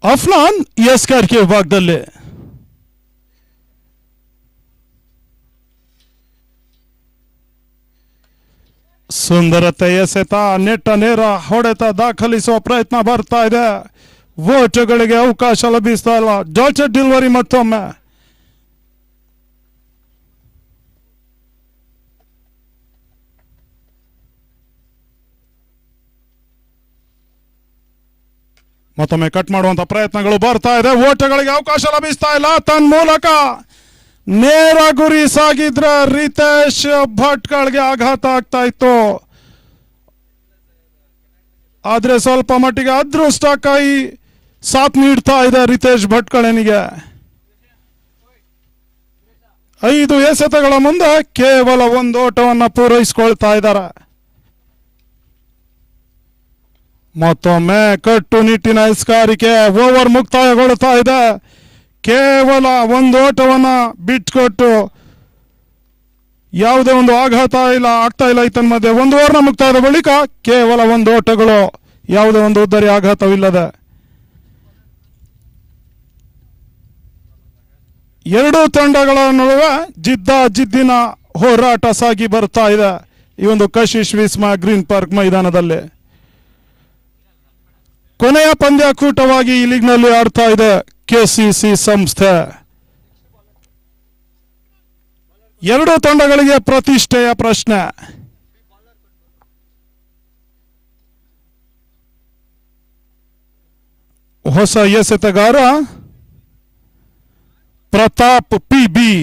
ಅಫ್ನಾನ್ ಎಸ್ಕಾರ್ಕೆ ವಿಭಾಗದಲ್ಲಿ ಸುಂದರತೆ ಎಸೆತ ನೆಟ್ಟ ನೇರ ಹೊಡೆತ ದಾಖಲಿಸುವ ಪ್ರಯತ್ನ ಬರ್ತಾ ಇದೆ. ವೋಟುಗಳಿಗೆ ಅವಕಾಶ ಲಭಿಸ್ತಾ ಇಲ್ಲ. ಡಾಟೆಡ್ ಡೆಲಿವರಿ ಮತ್ತೊಮ್ಮೆ ಕಟ್ ಮಾಡುವಂತ ಪ್ರಯತ್ನಗಳು ಬರ್ತಾ ಇದೆ. ಓಟಗಳಿಗೆ ಅವಕಾಶ ಲಭಿಸ್ತಾ ಇಲ್ಲ. ತನ್ನ ಮೂಲಕ ನೇರ ಗುರಿ ಸಾಗಿದ್ರೆ ರಿತೇಶ್ ಭಟ್ಕಳ್ಗೆ ಆಘಾತ ಆಗ್ತಾ ಇತ್ತು. ಆದ್ರೆ ಸ್ವಲ್ಪ ಮಟ್ಟಿಗೆ ಅದೃಷ್ಟ ಕೈ ಸಾಥ್ ನೀಡ್ತಾ ಇದೆ ರಿತೇಶ್ ಭಟ್ಕಳನಿಗೆ. 5 ಎಸೆತಗಳ ಮುಂದೆ ಕೇವಲ 1 ಓಟವನ್ನು ಪೂರೈಸಿಕೊಳ್ತಾ ಇದ್ದಾರೆ. ಮತ್ತೊಮ್ಮೆ ಕಟ್ಟುನಿಟ್ಟಿನ ಎಸ್ಕಾರಿಕೆ. ಓವರ್ ಮುಕ್ತಾಯಗೊಳ್ತಾ ಇದೆ. ಕೇವಲ 1 ಓಟವನ್ನ ಬಿಟ್ಕೊಟ್ಟು ಯಾವುದೇ ಒಂದು ಆಘಾತ ಆಗ್ತಾ ಇಲ್ಲ ಈತನ ಮಧ್ಯೆ. 1 ಓವರ್ನ ಮುಕ್ತಾಯದ ಬಳಿಕ ಕೇವಲ 1 ಓಟಗಳು, ಯಾವುದೇ ಒಂದು ಉದ್ದರಿ ಆಘಾತವಿಲ್ಲದೆ. 2 ತಂಡಗಳ ನಡುವೆ ಜಿದ್ದಿನ ಹೋರಾಟ ಸಾಗಿ ಬರ್ತಾ ಇದೆ ಈ ಒಂದು ಕಶಿಶ್ ವಿಸ್ಮಾ ಗ್ರೀನ್ ಪಾರ್ಕ್ ಮೈದಾನದಲ್ಲಿ. ಕೊನೆಯ ಪಂದ್ಯಾಕೂಟವಾಗಿ ಈ ಲೀಗ್ನಲ್ಲಿ ಆಡ್ತಾ ಇದೆ ಕೆಸಿಸಿ ಸಂಸ್ಥೆ. 2 ತಂಡಗಳಿಗೆ ಪ್ರತಿಷ್ಠೆಯ ಪ್ರಶ್ನೆ. ಹೊಸ ಎಸೆತಗಾರ ಪ್ರತಾಪ್ ಪಿಬಿ.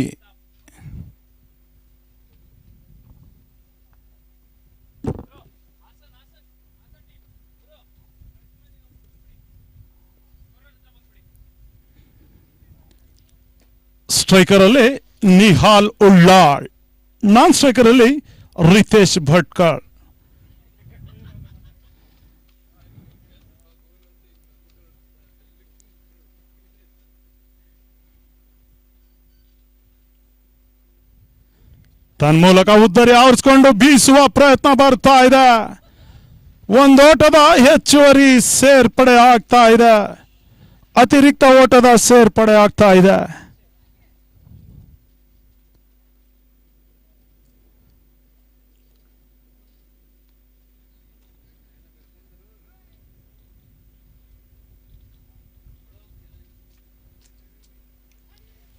ಸ್ಟ್ರೈಕರ್ ಅಲ್ಲಿ ನಿಹಾಲ್ ಉಳ್ಳಾಳ್, ನಾನ್ ಸ್ಟ್ರೈಕರ್ ಅಲ್ಲಿ ರಿತೇಶ್ ಭಟ್ಕಳ್. ತನ್ನ ಮೂಲಕ ಉದ್ದರಿ ಆವರಿಸಿಕೊಂಡು ಬೀಸುವ ಪ್ರಯತ್ನ ಬರ್ತಾ ಇದೆ. 1 ಓಟದ ಹೆಚ್ಚುವರಿ ಸೇರ್ಪಡೆ ಆಗ್ತಾ ಇದೆ. ಅತಿರಿಕ್ತ ಓಟದ ಸೇರ್ಪಡೆ ಆಗ್ತಾ ಇದೆ.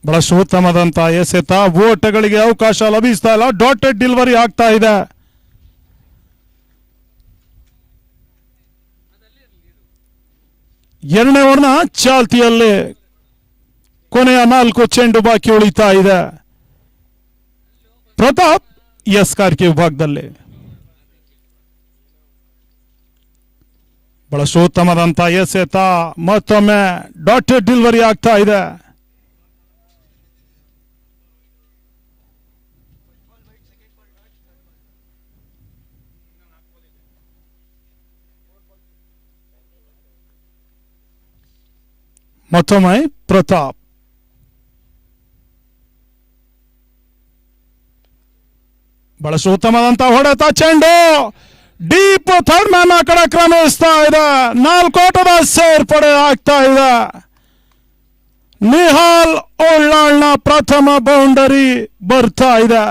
ಬಹಳಷ್ಟು ಉತ್ತಮದಂತ ಎಸೆತ. ಓಟಗಳಿಗೆ ಅವಕಾಶ ಲಭಿಸ್ತಾ ಇಲ್ಲ. ಡಾಟೆಡ್ ಡೆಲಿವರಿ ಆಗ್ತಾ ಇದೆ. ಎರಡನೇ ಓವರ್ನ ಚಾಲ್ತಿಯಲ್ಲಿ ಕೊನೆಯ 4 ಚೆಂಡು ಬಾಕಿ ಉಳಿತಾ ಇದೆ. ಪ್ರತಾಪ್ ಎಸ್ಕಾರ್ಕೆ ವಿಭಾಗದಲ್ಲಿ ಬಹಳಷ್ಟು ಉತ್ತಮದಂತ ಎಸೆತ. ಮತ್ತೊಮ್ಮೆ ಡಾಟೆಡ್ ಡೆಲಿವರಿ ಆಗ್ತಾ ಇದೆ. ಮತ್ತೊಮ್ಮೆ ಪ್ರತಾಪ್. ಬಹಳಷ್ಟು ಉತ್ತಮದಂತ ಹೊಡೆತ. ಚೆಂಡು ಡೀಪ್ ಥರ್ಡ್ ಮ್ಯಾನ್ ಕಡೆ ಕ್ರಮಿಸ್ತಾ ಇದೆ. 4 ಓಟದ ಸೇರ್ಪಡೆ ಆಗ್ತಾ ಇದೆ. ನಿಹಾಲ್ ಉಳ್ಳಾಳ್ನ ಪ್ರಥಮ ಬೌಂಡರಿ ಬರ್ತಾ ಇದೆ.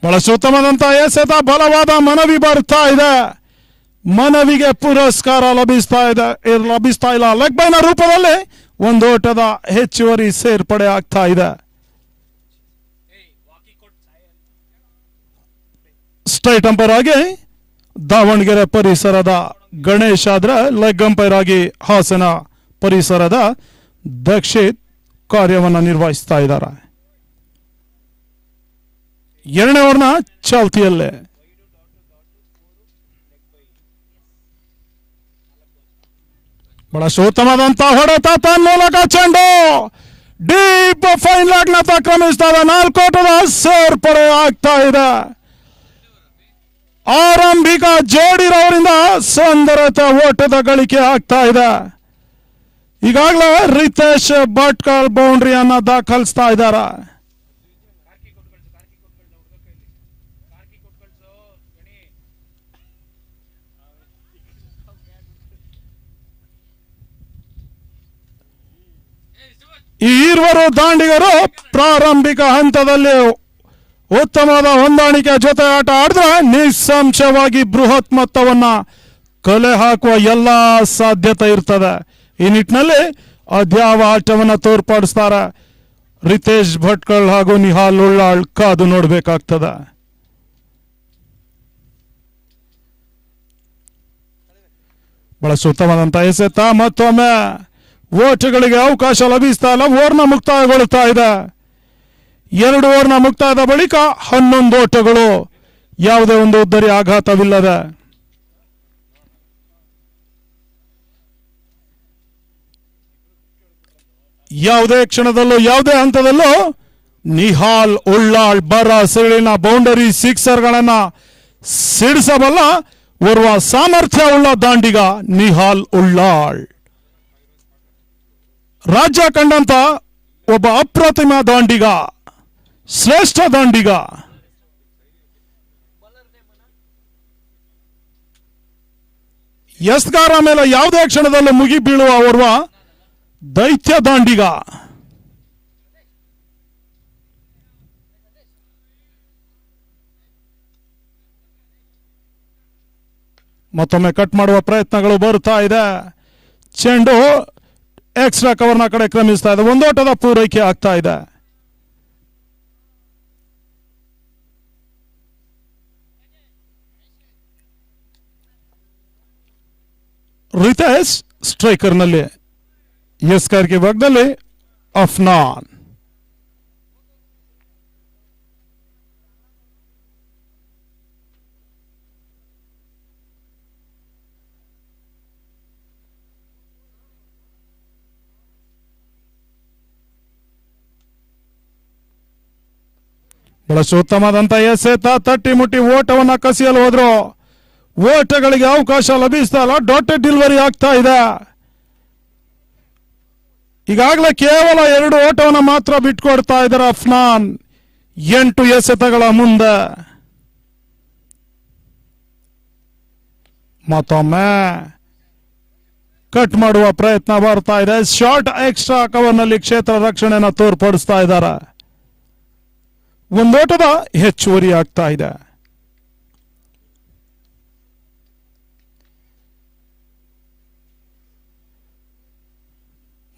ಬಹಳಷ್ಟು ಉತ್ತಮದಂತ ಎಸೆತ. ಬಲವಾದ ಮನವಿ ಬರ್ತಾ ಇದೆ. ಮನವಿಗೆ ಪುರಸ್ಕಾರ ಲಭಿಸ್ತಾ ಇಲ್ಲ. ಲೆಗ್ ಬೈನ ರೂಪದಲ್ಲಿ 1 ಓಟದ ಹೆಚ್ಚುವರಿ ಸೇರ್ಪಡೆ ಆಗ್ತಾ ಇದೆ. ಸ್ಟ್ರೈಟ್ ಅಂಪೈರ್ ಆಗಿ ದಾವಣಗೆರೆ ಪರಿಸರದ ಗಣೇಶ್ ಆದ್ರೆ, ಲೆಗ್ ಅಂಪೈರ್ ಆಗಿ ಹಾಸನ ಪರಿಸರದ ದಕ್ಷಿತ್ ಕಾರ್ಯವನ್ನು ನಿರ್ವಹಿಸ್ತಾ ಇದ್ದಾರೆ. ಎರಡನೇ ಓವರ್ನ ಚಾಲ್ತಿಯಲ್ಲೇ. ಬಹಳಷ್ಟು ಉತ್ತಮವಾದಂತಹ ಹೊಡೆತ ತನ್ಮೂಲಕ ಚೆಂಡು ಡೀಪ್ ಫೈನ್ ಲಾಗ್ನತ್ತ ಕ್ರಮಿಸ್ತಾ ಇದೆ. 4 ಓಟದ ಸೇರ್ಪಡೆ ಆಗ್ತಾ ಇದೆ. ಆರಂಭಿಕ ಜೋಡಿರವರಿಂದ ಸುಂದರತೆ ಓಟದ ಗಳಿಕೆ ಆಗ್ತಾ ಇದೆ. ಈಗಾಗಲೇ ರಿತೇಶ್ ಭಟ್ಕಳ್ ಬೌಂಡ್ರಿಯನ್ನ ದಾಖಲಿಸ್ತಾ ಇದ್ದಾರೆ. ಈ ಇರುವರು ದಾಂಡಿಗರು ಪ್ರಾರಂಭಿಕ ಹಂತದಲ್ಲಿ ಉತ್ತಮವಾದ ಹೊಂದಾಣಿಕೆ ಜೊತೆ ಆಟ ಆಡಿದ್ರೆ ನಿಸ್ಸಂಶಯವಾಗಿ ಬೃಹತ್ ಮೊತ್ತವನ್ನ ಕಲೆ ಹಾಕುವ ಎಲ್ಲ ಸಾಧ್ಯತೆ ಇರ್ತದೆ. ಈ ನಿಟ್ಟಿನಲ್ಲಿ ಅದ್ಯಾವ ಆಟವನ್ನ ತೋರ್ಪಡಿಸ್ತಾರೆ ರಿತೇಶ್ ಭಟ್ಕಳ್ ಹಾಗೂ ನಿಹಾಲ್ ಉಳ್ಳಾಳ್ ಕಾದು ನೋಡ್ಬೇಕಾಗ್ತದೆ. ಬಹಳ ಉತ್ತಮವಾದಂತ ಎಸೆತ ಮತ್ತೊಮ್ಮೆ ಓಟಗಳಿಗೆ ಅವಕಾಶ ಲಭಿಸ್ತಾ ಇಲ್ಲ. ಓವರ್ನ ಮುಕ್ತಾಯಗೊಳ್ಳುತ್ತಾ ಇದೆ. 2 ಓವರ್ನ ಮುಕ್ತಾಯದ ಬಳಿಕ 11 ಓಟಗಳು, ಯಾವುದೇ ಒಂದು ಉದ್ದರಿ ಆಘಾತವಿಲ್ಲದೆ. ಯಾವುದೇ ಕ್ಷಣದಲ್ಲೂ ಯಾವುದೇ ಹಂತದಲ್ಲೂ ನಿಹಾಲ್ ಉಳ್ಳಾಳ್ ಬರ ಸಿಡಿಲಿನ ಬೌಂಡರಿ ಸಿಕ್ಸರ್ಗಳನ್ನ ಸಿಡಿಸಬಲ್ಲ ಓರ್ವ ಸಾಮರ್ಥ್ಯ ಉಳ್ಳ ದಾಂಡಿಗ ನಿಹಾಲ್ ಉಳ್ಳಾಳ್. ರಾಜ್ಯ ಕಂಡಂತ ಒಬ್ಬ ಅಪ್ರತಿಮ ದಾಂಡಿಗ, ಶ್ರೇಷ್ಠ ದಾಂಡಿಗ. ಎಸ್ಗಾರ ಮೇಲೆ ಯಾವುದೇ ಕ್ಷಣದಲ್ಲೂ ಮುಗಿ ಬೀಳುವ ಓರ್ವ ದೈತ್ಯ ದಾಂಡಿಗ. ಮತ್ತೊಮ್ಮೆ ಕಟ್ ಮಾಡುವ ಪ್ರಯತ್ನಗಳು ಬರುತ್ತಾ ಇದೆ. ಚೆಂಡು ಎಕ್ಸ್ಟ್ರಾ ಕವರ್ನ ಕಡೆ ಕ್ರಮಿಸ್ತಾ ಇದೆ. 1 ಓಟದ ಪೂರೈಕೆ ಆಗ್ತಾ ಇದೆ. ರಿತೇಶ್ ಸ್ಟ್ರೈಕರ್ನಲ್ಲಿ, ಎಸ್ಕಾರ್ಗೆ ಭಾಗದಲ್ಲಿ ಅಫ್ನಾನ್. ಬಹಳಷ್ಟು ಉತ್ತಮವಾದಂತ ಎಸೆತ ತಟ್ಟಿ ಮುಟ್ಟಿ ಓಟವನ್ನ ಕಸಿಯಲು ಹೋದ್ರು. ಓಟಗಳಿಗೆ ಅವಕಾಶ ಲಭಿಸ್ತಾ ಇಲ್ಲ. ಡಾಟೆಡ್ ಡೆಲಿವರಿ ಆಗ್ತಾ ಇದೆ. ಈಗಾಗಲೇ ಕೇವಲ 2 ಓಟವನ್ನು ಮಾತ್ರ ಬಿಟ್ಕೊಡ್ತಾ ಇದ್ದಾರೆ ಅಫ್ನಾನ್ 8 ಎಸೆತಗಳ ಮುಂದೆ. ಮತ್ತೊಮ್ಮೆ ಕಟ್ ಮಾಡುವ ಪ್ರಯತ್ನ ಬರ್ತಾ ಇದೆ. ಶಾರ್ಟ್ ಎಕ್ಸ್ಟ್ರಾ ಕವರ್ನಲ್ಲಿ ಕ್ಷೇತ್ರ ರಕ್ಷಣೆಯನ್ನು ತೋರ್ಪಡಿಸ್ತಾ ಇದ್ದಾರೆ. 1 ಓಟದ ಹೆಚ್ಚುವರಿ ಆಗ್ತಾ ಇದೆ.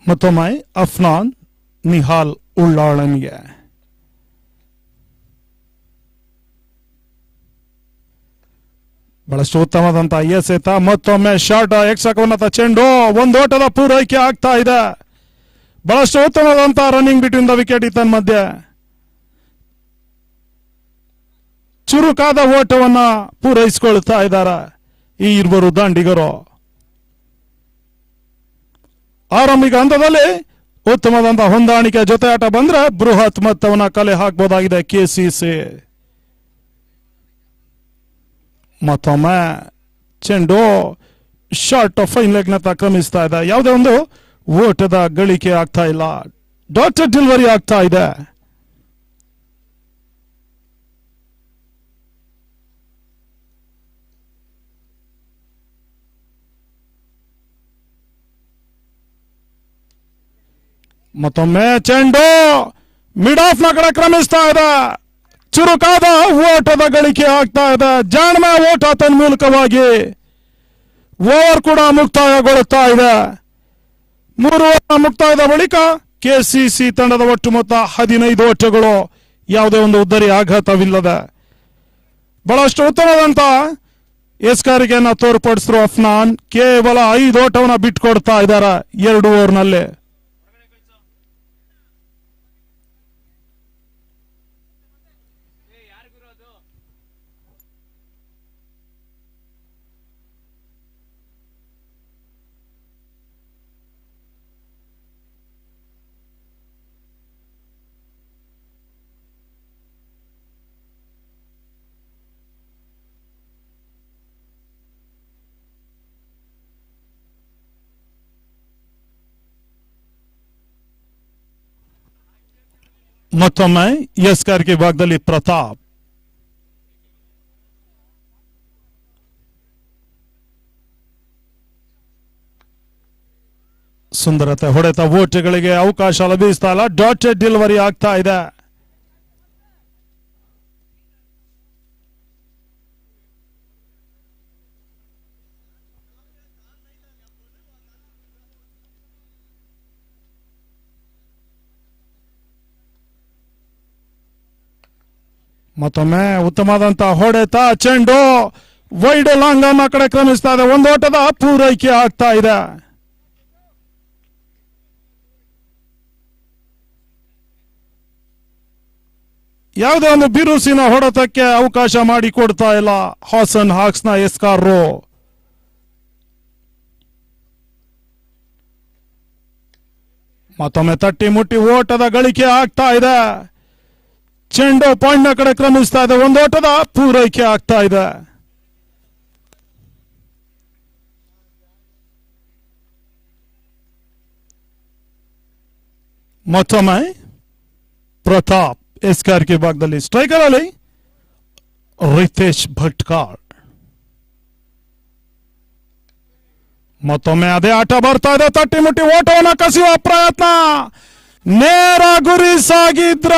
ಮತ್ತೊಮ್ಮೆ ಅಫ್ನಾನ್ ನಿಹಾಲ್ ಉಳ್ಳಾಳನಿಗೆ. ಬಹಳಷ್ಟು ಉತ್ತಮವಾದಂತಹ ಎಸೆತ ಮತ್ತೊಮ್ಮೆ ಶಾರ್ಟ್ ಎಕ್ಸಾಕವನ್ನತ ಚೆಂಡು 1 ಓಟದ ಪೂರೈಕೆ ಆಗ್ತಾ ಇದೆ. ಬಹಳಷ್ಟು ಉತ್ತಮವಾದಂತಹ ರನ್ನಿಂಗ್ ಬಿಟ್ವೀನ್ ದ ವಿಕೆಟ್ ಇತನ್ ಮಧ್ಯೆ. ಚುರುಕಾದ ಓಟವನ್ನ ಪೂರೈಸಿಕೊಳ್ತಾ ಇದ್ದಾರೆ ಈ ಇಬ್ಬರು ದಾಂಡಿಗರು. ಆರಂಭಿಕ ಹಂತದಲ್ಲಿ ಉತ್ತಮವಾದಂತಹ ಹೊಂದಾಣಿಕೆ ಜೊತೆ ಆಟ ಬಂದ್ರೆ ಬೃಹತ್ ಮೊತ್ತವನ್ನ ಕಲೆ ಹಾಕಬಹುದಾಗಿದೆ ಕೆಸಿಸಿ. ಮತ್ತೊಮ್ಮೆ ಚೆಂಡು ಶಾರ್ಟ್ ಫೈನ್ ಲೆಗ್ ನತ್ತ ಕ್ರಮಿಸ್ತಾ ಇದೆ. ಯಾವುದೇ ಒಂದು ಓಟದ ಗಳಿಕೆ ಆಗ್ತಾ ಇಲ್ಲ. ಡಾಟೆಡ್ ಡೆಲಿವರಿ ಆಗ್ತಾ ಇದೆ. ಮತ್ತೊಮ್ಮೆ ಚೆಂಡು ಮಿಡ್ ಆಫ್ ನ ಕಡೆ ಕ್ರಮಿಸ್ತಾ ಇದೆ. ಚುರುಕಾದ ಓಟದ ಗಳಿಕೆ ಆಗ್ತಾ ಇದೆ. ಜಾಣ್ಮೆ ಓಟ ತನ್ಮೂಲಕವಾಗಿ ಓವರ್ ಕೂಡ ಮುಕ್ತಾಯಗೊಳ್ಳುತ್ತಾ ಇದೆ. 3 ಓವರ್ ಮುಕ್ತಾಯದ ಬಳಿಕ ಕೆಸಿಸಿ ತಂಡದ ಒಟ್ಟು ಮೊತ್ತ 15 ಓಟಗಳು, ಯಾವುದೇ ಒಂದು ಉದ್ದರಿ ಆಘಾತವಿಲ್ಲದೆ. ಬಹಳಷ್ಟು ಉತ್ತಮವಾದಂತ ಎಸ್ಕಾರಿಕೆಯನ್ನ ತೋರ್ಪಡಿಸಿದ್ರು ಅಫ್ನಾನ್. ಕೇವಲ 5 ಓಟವನ್ನ ಬಿಟ್ಕೊಡ್ತಾ ಇದ್ದಾರೆ 2 ಓವರ್ನಲ್ಲಿ. ಮತ್ತೊಮ್ಮೆ ಎಸ್ಕಾರ್ಗೆ ಭಾಗದಲ್ಲಿ ಪ್ರತಾಪ್. ಸುಂದರತೆ ಹೊಡೆತ ಓಟಗಳಿಗೆ ಅವಕಾಶ ಲಭಿಸ್ತಾ ಇಲ್ಲ. ಡಾಟೆಡ್ ಡೆಲಿವರಿ ಆಗ್ತಾ ಇದೆ. ಮತ್ತೊಮ್ಮೆ ಉತ್ತಮವಾದಂತಹ ಹೊಡೆತ, ಚೆಂಡು ವೈಡ್ ಲಾಂಗ್ ಅನ್ನ ಕಡೆ ಕ್ರಮಿಸ್ತಾ ಇದೆ. ಒಂದು ಓಟದ ಪೂರೈಕೆ ಆಗ್ತಾ ಇದೆ. ಯಾವುದೇ ಒಂದು ಬಿರುಸಿನ ಹೊಡೆತಕ್ಕೆ ಅವಕಾಶ ಮಾಡಿಕೊಡ್ತಾ ಇಲ್ಲ ಹಾಸನ್ ಹಾಕ್ಸ್ನ ಎಸ್ಕಾರ್ರು. ಮತ್ತೊಮ್ಮೆ ತಟ್ಟಿ ಮುಟ್ಟಿ ಓಟದ ಗಳಿಕೆ ಆಗ್ತಾ ಇದೆ. ಚೆಂಡು ಪಾಯಿಂಟ್ ನ ಕಡೆ ಕ್ರಮಿಸ್ತಾ ಇದೆ. ಒಂದು ಓಟದ ಪೂರೈಕೆ ಆಗ್ತಾ ಇದೆ. ಮತ್ತೊಮ್ಮೆ ಪ್ರತಾಪ್ ಎಸ್ಕಾರ್ಗೆ ಭಾಗದಲ್ಲಿ ಸ್ಟ್ರೈಕರ್ ಅಲ್ಲಿ ರಿತೇಶ್ ಭಟ್ಕಾಳ್. ಮತ್ತೊಮ್ಮೆ ಅದೇ ಆಟ ಬರ್ತಾ ಇದೆ. ತಟ್ಟಿ ಮುಟ್ಟಿ ಓಟವನ್ನು ಕಸಿಯುವ ಪ್ರಯತ್ನ. ನೇರ ಗುರಿ ಸಾಗಿದ್ರ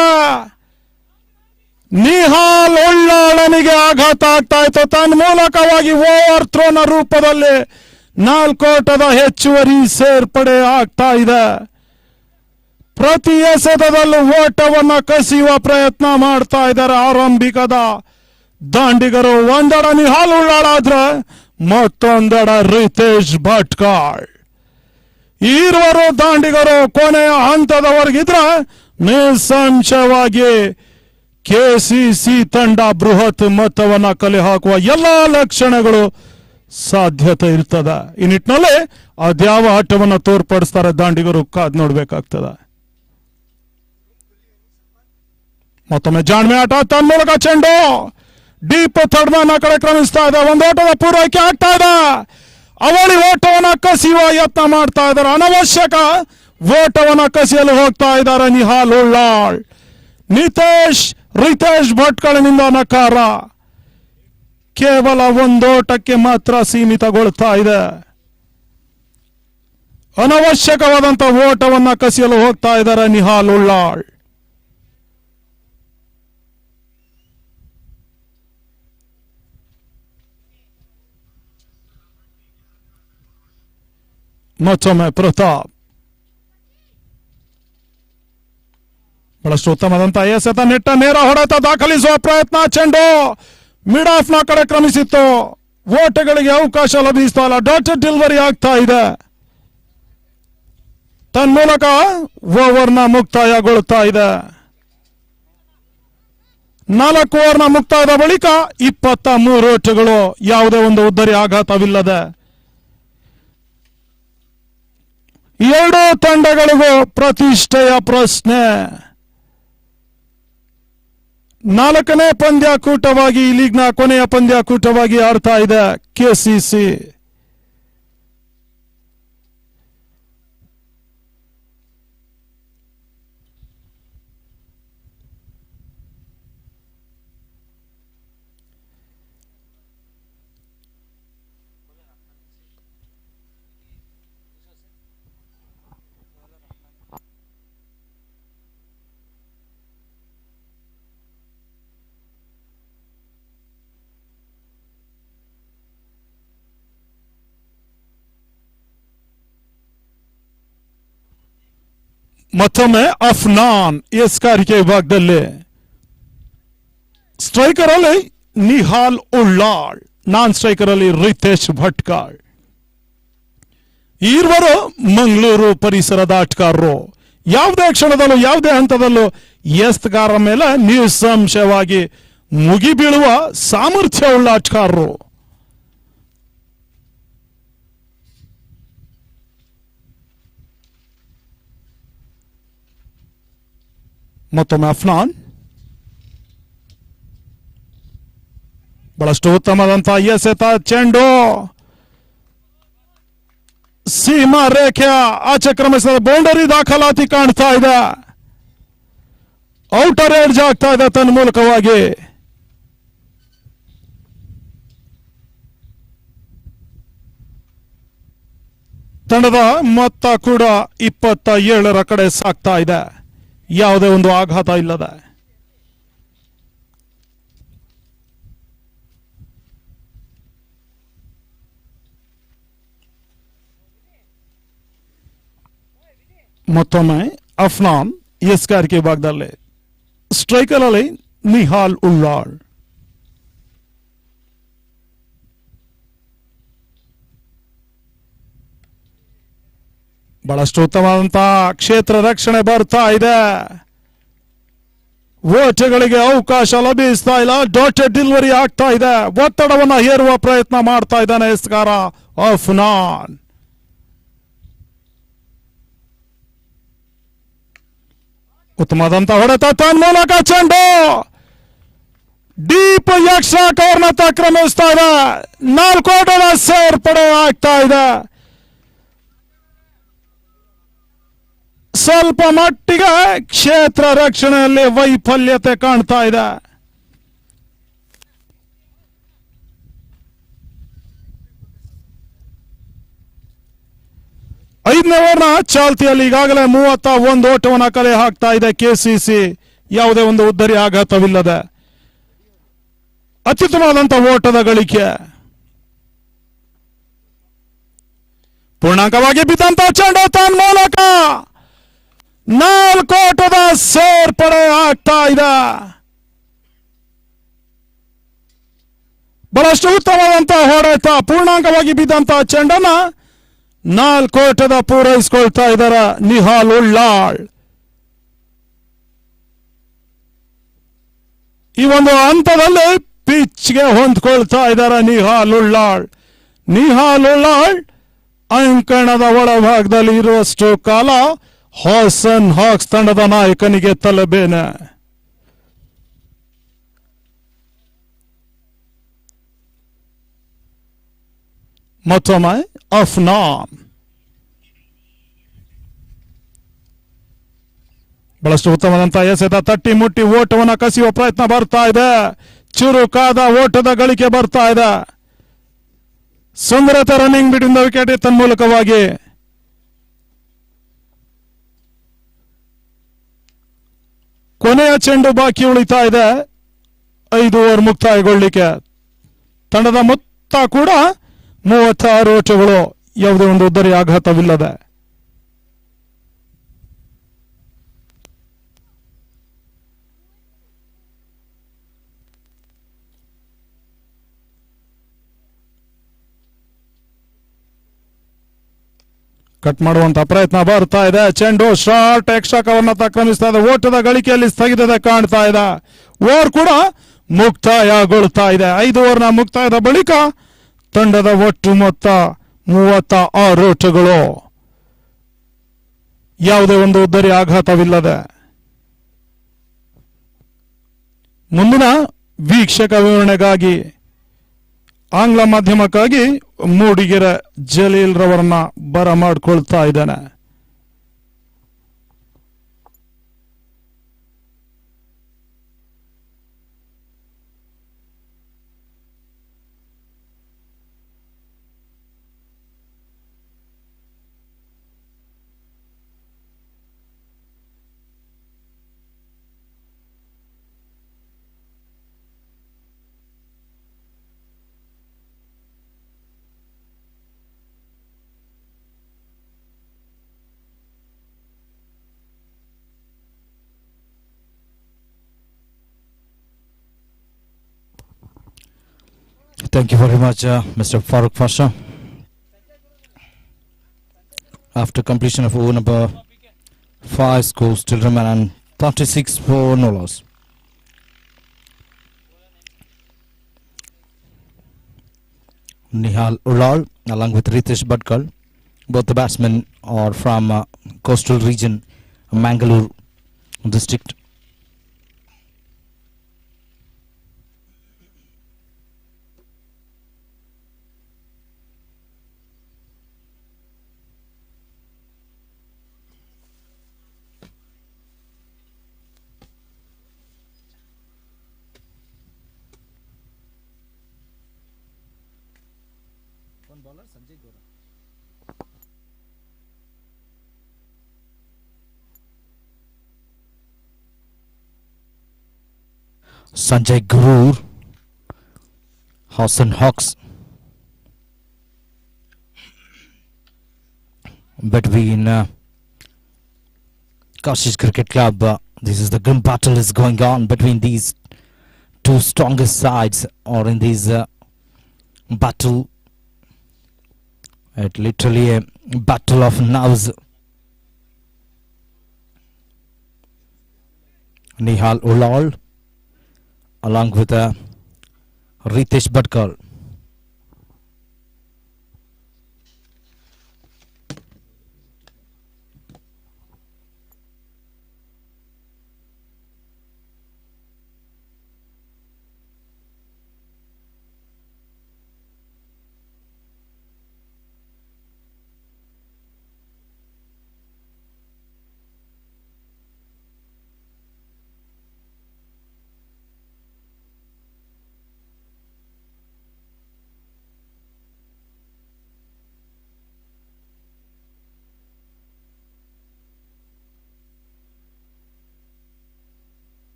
ನಿಹಾಲ್ ಉಳ್ಳಾಳನಿಗೆ ಆಘಾತ ಆಗ್ತಾ ಇತ್ತು. ತನ್ನ ಮೂಲಕವಾಗಿ ಓವರ್ ಥ್ರೋನ ರೂಪದಲ್ಲಿ 4 ಓಟದ ಹೆಚ್ಚುವರಿ ಸೇರ್ಪಡೆ ಆಗ್ತಾ ಇದೆ. ಪ್ರತಿ ಎಸೆತದಲ್ಲೂ ಓಟವನ್ನು ಕಸಿಯುವ ಪ್ರಯತ್ನ ಮಾಡ್ತಾ ಇದ್ದಾರೆ ಆರಂಭಿಕದ ದಾಂಡಿಗರು. ಒಂದೆಡ ನಿಹಾಲ್ ಉಳ್ಳಾಳಾದ್ರೆ ಮತ್ತೊಂದೆಡ ರಿತೇಶ್ ಭಟ್ಕಾಳ್. ಈರುವರು ದಾಂಡಿಗರು ಕೊನೆಯ ಹಂತದವರೆಗಿದ್ರೆ ನಿಸ್ಸಂಶಯವಾಗಿ ಕೆಸಿಸಿ ತಂಡ ಬೃಹತ್ ಮೊತ್ತವನ್ನ ಕಲೆ ಹಾಕುವ ಎಲ್ಲಾ ಲಕ್ಷಣಗಳು ಸಾಧ್ಯತೆ ಇರ್ತದೆ. ಈ ನಿಟ್ಟಿನಲ್ಲಿ ಅದ್ಯಾವ ಆಟವನ್ನ ತೋರ್ಪಡಿಸ್ತಾರೆ ದಾಂಡಿಗರು ಕಾದ್ ನೋಡ್ಬೇಕಾಗ್ತದೆ. ಮತ್ತೊಮ್ಮೆ ಜಾಣ್ಮೆ ಆಟ, ತನ್ನ ಮೂಲಕ ಚೆಂಡು ಡೀಪ್ ಥರ್ಡ್ ಮ್ಯಾನ್ ಕಡೆ ಕ್ರಮಿಸ್ತಾ ಇದೆ. ಒಂದು ಓಟದ ಪೂರೈಕೆ ಆಗ್ತಾ ಇದೆ. ಅವಳಿ ಓಟವನ್ನ ಕಸಿಯುವ ಯತ್ನ ಮಾಡ್ತಾ ಇದ್ದಾರೆ. ಅನವಶ್ಯಕ ಓಟವನ್ನ ಕಸಿಯಲು ಹೋಗ್ತಾ ಇದ್ದಾರೆ ನಿಹಾಲ್ ಉಳ್ಳಾಳ್. ರಿತೇಶ್ ಭಟ್ಕಳನಿಂದ ನಕಾರ. ಕೇವಲ ಒಂದು ಓಟಕ್ಕೆ ಮಾತ್ರ ಸೀಮಿತಗೊಳ್ತಾ ಇದೆ. ಅನವಶ್ಯಕವಾದಂತಹ ಓಟವನ್ನ ಕಸಿಯಲು ಹೋಗ್ತಾ ಇದ್ದಾರೆ ನಿಹಾಲ್ ಉಳ್ಳಾಳ್. ಮತ್ತೊಮ್ಮೆ ಪ್ರತಾಪ್ ಬಹಳಷ್ಟು ಉತ್ತಮವಾದಂತಹ ಎಸೆತ, ನೆಟ್ಟ ನೇರ ಹೊಡೆತ ದಾಖಲಿಸುವ ಪ್ರಯತ್ನ. ಚೆಂಡು ಮಿಡ್ ಆಫ್ ನ ಕಡೆ ಕ್ರಮಿಸಿತ್ತು. ಓಟಗಳಿಗೆ ಅವಕಾಶ ಲಭಿಸ್ತಾ ಇಲ್ಲ. ಡಾಟೆಡ್ ಡೆಲಿವರಿ ಆಗ್ತಾ ಇದೆ. ತನ್ನ ಮೂಲಕ ಓವರ್ನ ಮುಕ್ತಾಯಗೊಳ್ತಾ ಇದೆ. 4 ಓವರ್ನ ಮುಕ್ತಾಯದ ಬಳಿಕ 23 ಓಟಗಳು, ಯಾವುದೇ ಒಂದು ಉದ್ದರಿ ಆಘಾತವಿಲ್ಲದೆ. ಎರಡೂ ತಂಡಗಳಿಗೂ ಪ್ರತಿಷ್ಠೆಯ ಪ್ರಶ್ನೆ. 4ನೇ ಪಂದ್ಯಾಕೂಟವಾಗಿ ಈ ಲೀಗ್ನ ಕೊನೆಯ ಪಂದ್ಯಾಕೂಟವಾಗಿ ಆಡ್ತಾ ಇದೆ ಕೆಸಿಸಿ. ಮತ್ತೊಮ್ಮೆ ಅಫ್ನಾನ್ ಎಸ್ಕಾರಿಕೆ ಭಾಗದಲ್ಲಿ ಸ್ಟ್ರೈಕರ್ ಅಲ್ಲಿ ನಿಹಾಲ್ ಉಳ್ಳಾಳ್, ನಾನ್ ಸ್ಟ್ರೈಕರ್ ಅಲ್ಲಿ ರಿತೇಶ್ ಭಟ್ಕಾಳ್. ಈರ್ವರು ಮಂಗಳೂರು ಪರಿಸರದ ಆಟಗಾರರು. ಯಾವುದೇ ಕ್ಷಣದಲ್ಲೂ ಯಾವುದೇ ಹಂತದಲ್ಲೂ ಎಸ್ತಗಾರ ಮೇಲೆ ನಿಸ್ಸಂಶಯವಾಗಿ ಮುಗಿಬೀಳುವ ಸಾಮರ್ಥ್ಯವುಳ್ಳ ಆಟಗಾರರು. ಮತ್ತೊಮ್ಮೆ ಅಫ್ನಾನ್ ಬಹಳಷ್ಟು ಉತ್ತಮವಾದಂತಹ ಎಸೆತ, ಚೆಂಡು ಸೀಮಾ ರೇಖೆಯ ಆಚೆ ಕ್ರಮಿಸಿದ ಬೌಂಡರಿ ದಾಖಲಾತಿ ಕಾಣ್ತಾ ಇದೆ. ಔಟರ್ ಏಡ್ಜ್ ಆಗ್ತಾ ಇದೆ ತನ್ಮೂಲಕವಾಗಿ. ತಂಡದ ಮೊತ್ತ ಕೂಡ 27ರ ಕಡೆ ಸಾಗ್ತಾ ಇದೆ, ಯಾವುದೇ ಒಂದು ಆಘಾತ ಇಲ್ಲದೆ. ಮತ್ತೊಮ್ಮೆ ಅಫ್ನಾನ್ ಎಸ್ಗಾರಿಕೆ ಭಾಗದಲ್ಲಿ, ಸ್ಟ್ರೈಕರ್ ಅಲ್ಲಿ ನಿಹಾಲ್ ಉಳ್ಳಾಳ್. ಬಹಳಷ್ಟು ಉತ್ತಮವಾದಂತಹ ಕ್ಷೇತ್ರ ರಕ್ಷಣೆ ಬರ್ತಾ ಇದೆ, ಓಟಗಳಿಗೆ ಅವಕಾಶ ಲಭಿಸ್ತಾ ಇಲ್ಲ, ಡಾಟೆಡ್ ಡೆಲಿವರಿ ಆಗ್ತಾ ಇದೆ, ಒತ್ತಡವನ್ನು ಹೇರುವ ಪ್ರಯತ್ನ ಮಾಡ್ತಾ ಇದ್ದಾನೆ ಎಸ್ಗಾರ ಅಫ್ನಾನ್. ಉತ್ತಮವಾದಂತಹ ಹೊಡೆತ ತನ್ಮೂಲಕ ಚೆಂಡು ಡೀಪ್ ಎಕ್ಸ್ಟ್ರಾ ಕವರ್ನತ್ತ ಕ್ರಮಿಸ್ತಾ ಇದೆ, 4 ಓಟದ ಸೇರ್ಪಡೆ ಆಗ್ತಾ ಇದೆ. ಸ್ವಲ್ಪ ಮಟ್ಟಿಗೆ ಕ್ಷೇತ್ರ ರಕ್ಷಣೆಯಲ್ಲಿ ವೈಫಲ್ಯತೆ ಕಾಣ್ತಾ ಇದೆ. ಐದನೇ ಓವರ್ನ ಚಾಲ್ತಿಯಲ್ಲಿ ಈಗಾಗಲೇ 31 ಓಟವನ್ನು ಕಲೆ ಹಾಕ್ತಾ ಇದೆ ಕೆಸಿಸಿ, ಯಾವುದೇ ಒಂದು ಉದ್ದರಿ ಆಘಾತವಿಲ್ಲದೆ. ಅತ್ಯುತ್ತಮವಾದಂತಹ ಓಟದ ಗಳಿಕೆ, ಪೂರ್ಣಾಂಕವಾಗಿ ಬಿದ್ದಂತ ಚೆಂಡು ತನ್ಮೂಲಕ 4 ಓಟದ ಸೇರ್ಪಡೆ ಆಗ್ತಾ ಇದೆ. ಬಹಳಷ್ಟು ಉತ್ತಮವಾದಂತಹ ಹೊಡೆತ, ಪೂರ್ಣಾಂಕವಾಗಿ ಬಿದ್ದಂತಹ ಚೆಂಡನ್ನ 4 ಓಟದ ಪೂರೈಸಿಕೊಳ್ತಾ ಇದ್ದಾರೆ ನಿಹಾಲ್ ಉಳ್ಳಾಳ್. ಈ ಒಂದು ಹಂತದಲ್ಲಿ ಪಿಚ್ಗೆ ಹೊಂದ್ಕೊಳ್ತಾ ಇದ್ದಾರೆ ನಿಹಾಲ್ ಉಳ್ಳಾಳ್. ನಿಹಾಲ್ ಉಳ್ಳಾಳ್ ಅಂಕಣದ ಒಳಭಾಗದಲ್ಲಿ ಇರುವಷ್ಟು ಕಾಲ ಹಾಸನ್ ಹಾಕ್ಸ್ ತಂಡದ ನಾಯಕನಿಗೆ ತಲೆಬೇನೆ. ಮತ್ತೊಮ್ಮೆ ಅಫ್ನಾನ್ ಬಹಳಷ್ಟು ಉತ್ತಮವಾದಂತಹ ಎಸೆತ, ತಟ್ಟಿ ಮುಟ್ಟಿ ಓಟವನ್ನು ಕಸಿಯುವ ಪ್ರಯತ್ನ ಬರ್ತಾ ಇದೆ, ಚುರುಕಾದ ಓಟದ ಗಳಿಕೆ ಬರ್ತಾ ಇದೆ. ಸುಂದರತೆ ರನ್ನಿಂಗ್ ಬಿಟ್ವಿನ್ ದ ವಿಕೆಟ್ ತನ್ಮೂಲಕವಾಗಿ ಕೊನೆಯ ಚೆಂಡು ಬಾಕಿ ಉಳಿತಾ ಇದೆ, 5 ಓವರ್ ಮುಕ್ತಾಯಗೊಳ್ಳಿಕ್ಕೆ. ತಂಡದ ಮೊತ್ತ ಕೂಡ 36 ಓಟಗಳು, ಯಾವುದೇ ಒಂದು ಉದ್ದರಿ ಆಘಾತವಿಲ್ಲದೆ. ಕಟ್ ಮಾಡುವಂತ ಪ್ರಯತ್ನ ಬರ್ತಾ ಇದೆ, ಚೆಂಡು ಶಾರ್ಟ್ ಎಕ್ಸ್ಟ್ರಾ ಕವರ್ನತ್ತ ಕ್ರಮಿಸ್ತಾ ಇದೆ, ಓಟದ ಗಳಿಕೆಯಲ್ಲಿ ಸ್ಥಗಿತತೆ ಕಾಣ್ತಾ ಇದೆ. ಓವರ್ ಕೂಡ ಮುಕ್ತಾಯಗೊಳ್ತಾ ಇದೆ. 5 ಓವರ್ನ ಮುಕ್ತಾಯದ ಬಳಿಕ ತಂಡದ ಒಟ್ಟು ಮೊತ್ತ 36 ಓಟಗಳು, ಯಾವುದೇ ಒಂದು ಉದ್ದರಿ ಆಘಾತವಿಲ್ಲದೆ. ಮುಂದಿನ ವೀಕ್ಷಕ ವಿವರಣೆಗಾಗಿ ಆಂಗ್ಲ ಮಾಧ್ಯಮಕ್ಕಾಗಿ ಮೂಡಿಗೆರೆ ಜಲೀಲ್ ರವರನ್ನ ಬರಮಾಡ್ಕೊಳ್ತಾ ಇದ್ದಾನೆ. Thank you very much, Mr. Farooq Pasha. After completion of over number 5, scores still remain on 36 for no loss. Nihal Ullal along with Ritesh Bhatkar, both the batsmen are from coastal region, Mangalore district. Sanjay Gurur, Hassan Hawks between Kashish Cricket Club. This is the grim battle is going on between these two strongest sides, or in this battle. It literally a battle of nerves. Nihal Ulal along with Ritesh Bhatkar.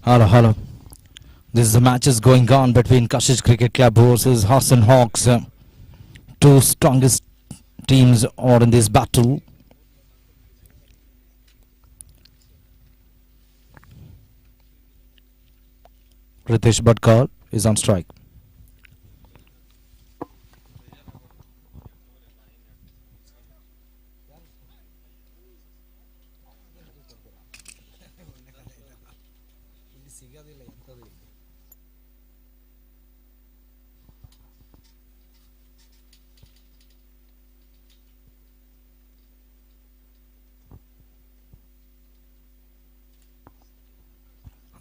Hello, hello. This is the matches going on between Kashish Cricket Club versus Hassan Hawks. Two strongest teams are in this battle. Ritesh Bhatkar is on strike.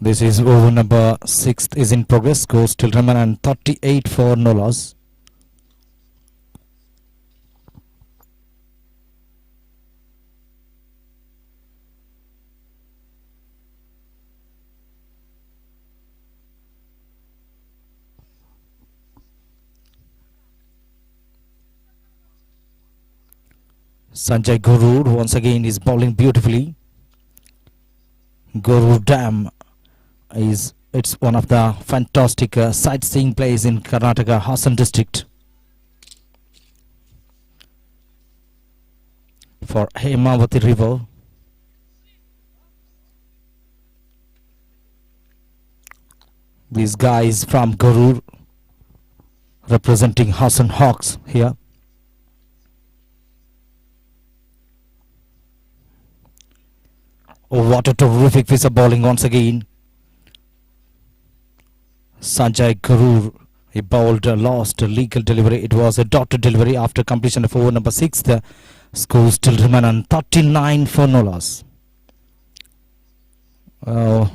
This is over number 6 is in progress. Scores still remain and 38 for no loss. Sanjay Gurur once again is bowling beautifully. Gurur Dam is it's one of the fantastic sightseeing places in Karnataka, Hassan district. For Hemavati River. These guys from Gurur representing Hassan Hawks here. Oh, what a terrific piece of bowling once again. Sanjay Gurur, he bowled a lost legal delivery. It was a dotted delivery after completion of over number 6. The score still remain on 39 for no loss. In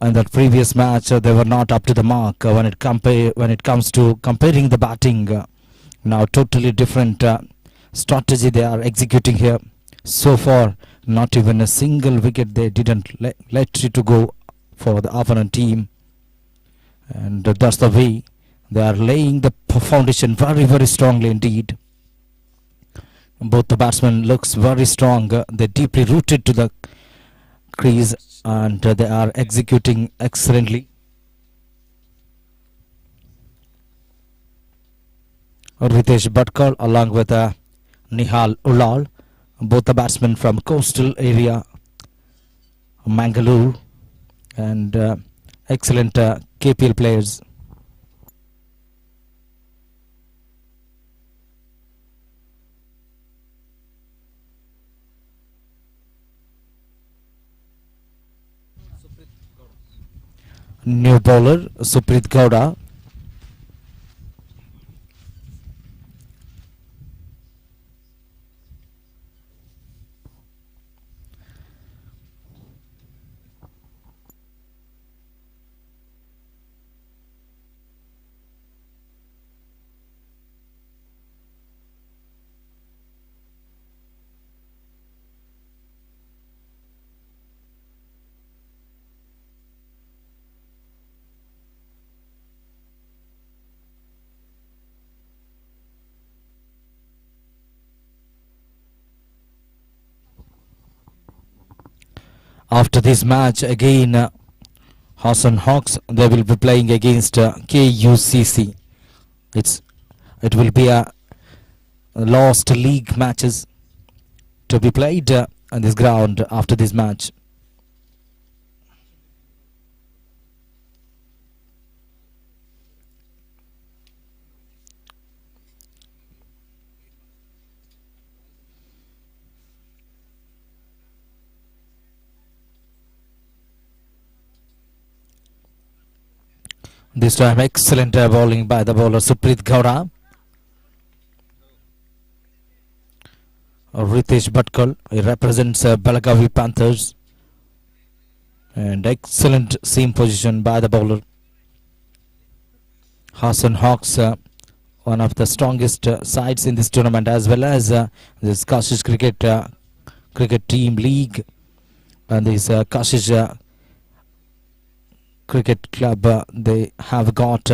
that previous match, they were not up to the mark when it comes to comparing the batting. Now totally different strategy they are executing here. So far, not even a single wicket they didn't let it to go for the opponent team. And that's the way they are laying the foundation very, very strongly indeed. Both the batsmen looks very strong. They're deeply rooted to the crease and they are executing excellently. Ritesh Bhatkar along with Nihal Ulal, both the batsmen from coastal area, Mangalore, and excellent KPL players. New bowler Suprit Gowda. After this match again, Hassan Hawks, they will be playing against KUCC. It will be a last league matches to be played on this ground after this match. This time excellent bowling by the bowler Supreet Gowda. Ritesh Bhatkal, he represents Belagavi Panthers, and excellent seam position by the bowler. Hassan Hawks, one of the strongest sides in this tournament, as well as this Kashish cricket team league and this Kashish cricket club. They have got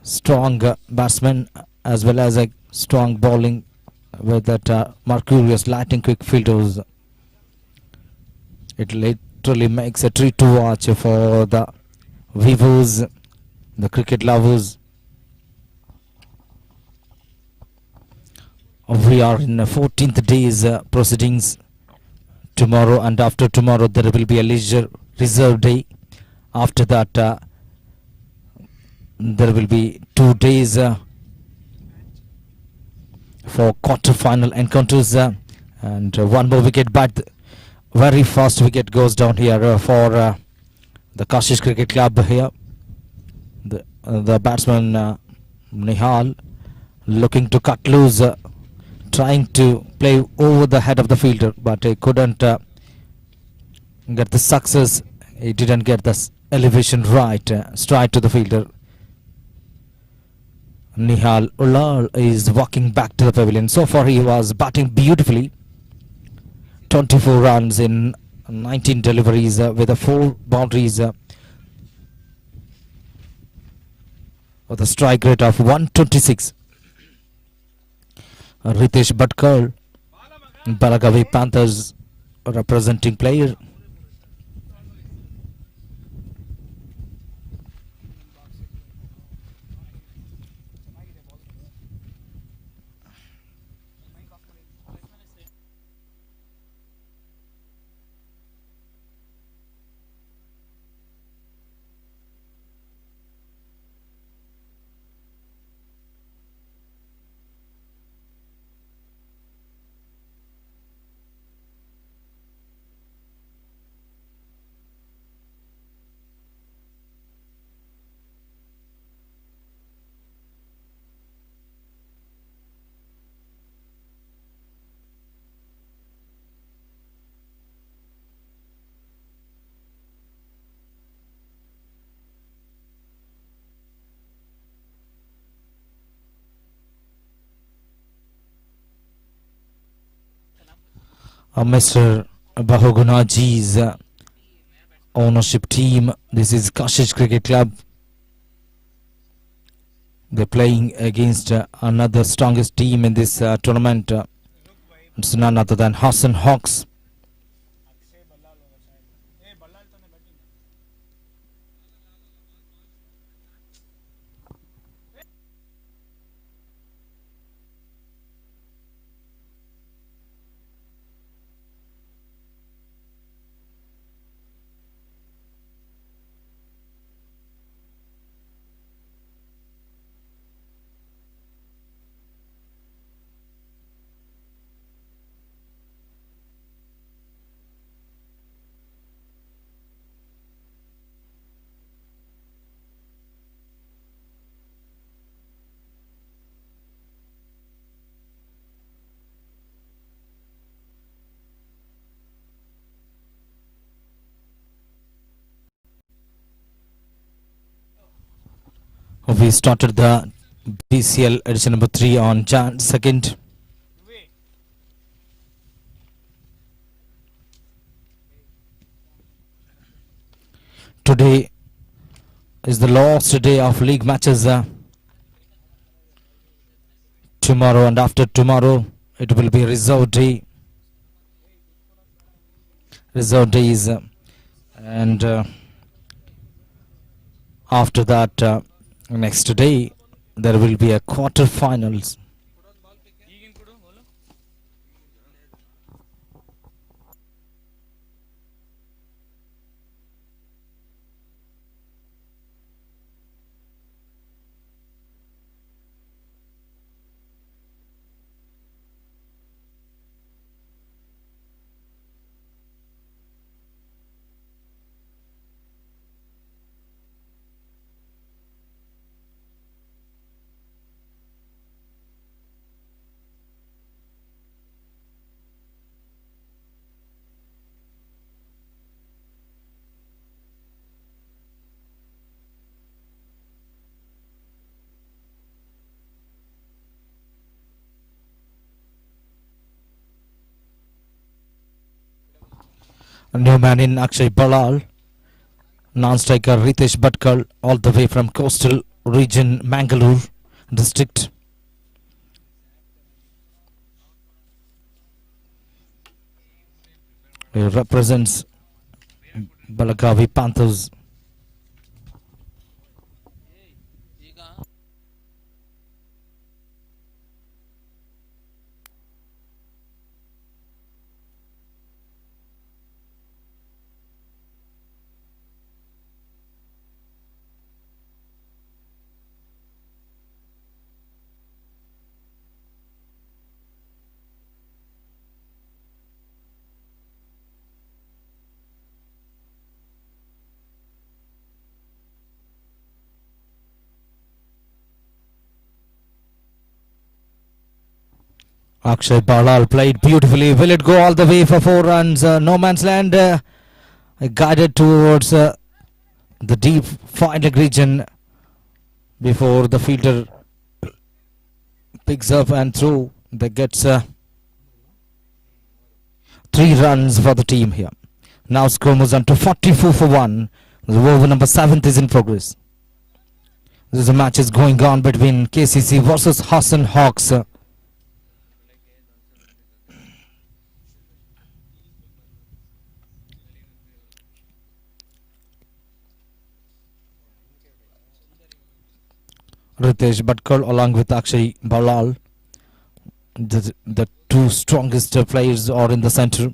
strong batsmen as well as a strong bowling with that mercurious lightning quick fielders. It literally makes a treat to watch for the viewers, the cricket lovers. We are in 14th days proceedings. Tomorrow and after tomorrow there will be a leisure reserve day. After that there will be 2 days for quarter-final encounters, and one more wicket, but very fast wicket goes down here for the Kashish Cricket Club here. The batsman Nihal looking to cut loose, trying to play over the head of the fielder, but he couldn't get the success. He didn't get the elevation right, straight to the fielder. Nihal Ulal is walking back to the pavilion. So far he was batting beautifully. 24 runs in 19 deliveries with a 4 boundaries with a strike rate of 126. Ritesh Bhatkal, Belagavi Panthers representing player. Mr. Bahugunaji's ownership team. This is Kashish Cricket Club. They're playing against another strongest team in this tournament. It's none other than Hassan Hawks. We started the BCL edition number 3 on Jan 2nd. Today is the last day of league matches. Tomorrow and after tomorrow it will be reserve day. Reserve day is And after that, next day, there will be a quarter-finals. A new man in Akshay Balal, non-striker Ritesh Bhatkar, all the way from coastal region Mangalore district. He represents Belagavi Panthers. Akshay Balal played beautifully. Will it go all the way for 4 runs? No man's land. Guided towards the deep fine leg region before the fielder picks up and through. That gets 3 runs for the team here. Now score moves on to 44 for 1. The over number 7th is in progress. This is a match is going on between KCC versus Hassan Hawks. Ritesh Bhatkar along with Akshay Balal, the two strongest players are in the center.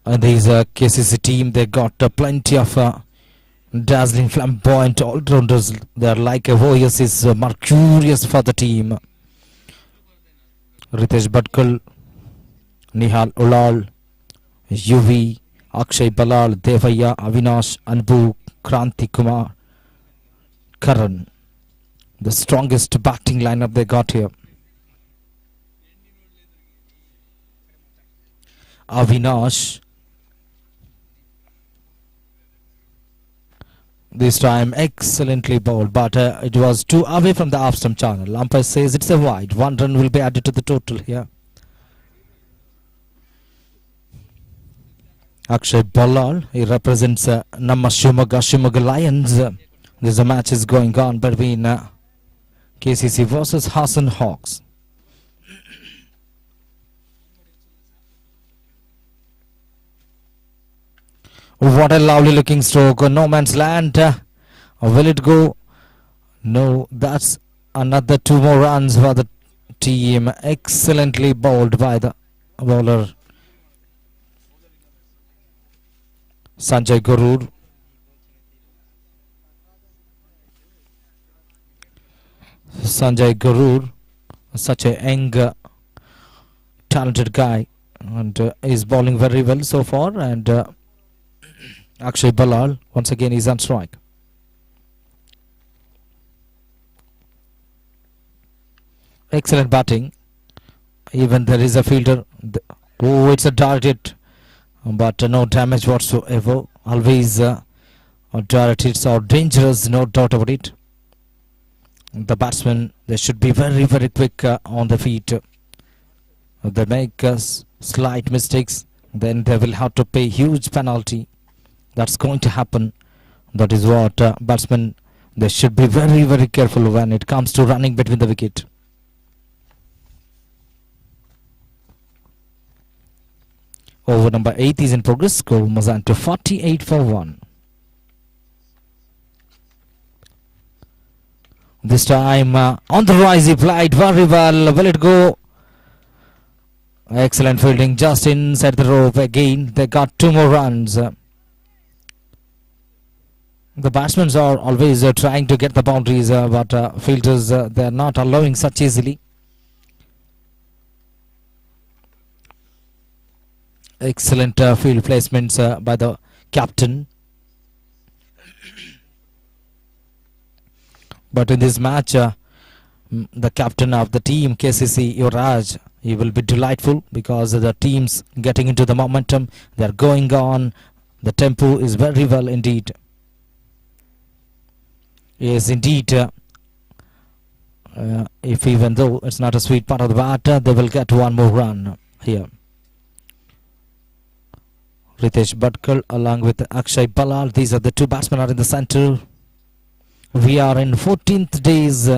And these KCC team, they got plenty of dazzling, flamboyant all-rounders. They are like a Oasis, Mercurius for the team. Ritesh Bhatkar, Nihal Ulal, Yuvi, Akshay Balal, Devaya, Avinash, Anbu, Kranti Kumar, Karan. The strongest batting lineup they got here. Avinash, this time excellently bowled, but it was too away from the off-stump channel. Umpire says it's a wide. 1 run will be added to the total here. Akshay Balal, he represents Namma Shimoga Lions. There's a match is going on between KCC versus Hassan Hawks. What a lovely looking stroke. No man's land. Will it go? No, that's another 2 more runs for the team. Excellently bowled by the bowler Sanjay Garur. Sanjay Garur, such a young, talented guy, and is bowling very well so far. And Akshay Balal once again is on strike. Excellent batting. Even there is a fielder. Oh, it's a direct hit, but no damage whatsoever. Always direct hits are dangerous, no doubt about it. The batsmen, they should be very, very quick on the feet. If they make slight mistakes, then they will have to pay huge penalty. That's going to happen. That is what batsmen, they should be very, very careful when it comes to running between the wicket. Over number 8 is in progress. Score moves on to 48 for 1. This time on the rise, he played very well. Will it go? Excellent fielding just inside the rope again. They got 2 more runs. The batsmen are always trying to get the boundaries, but fielders, they are not allowing such easily. Excellent field placements by the captain. But in this match, the captain of the team, KCC, Yuvraj, he will be delightful because the team's getting into the momentum. They are going on. The tempo is very well indeed. Yes, indeed. If even though it's not a sweet part of the bat, they will get 1 more run here. Ritesh Bhatkal along with Akshay Ballal. These are the 2 batsmen are in the center. We are in 14th day's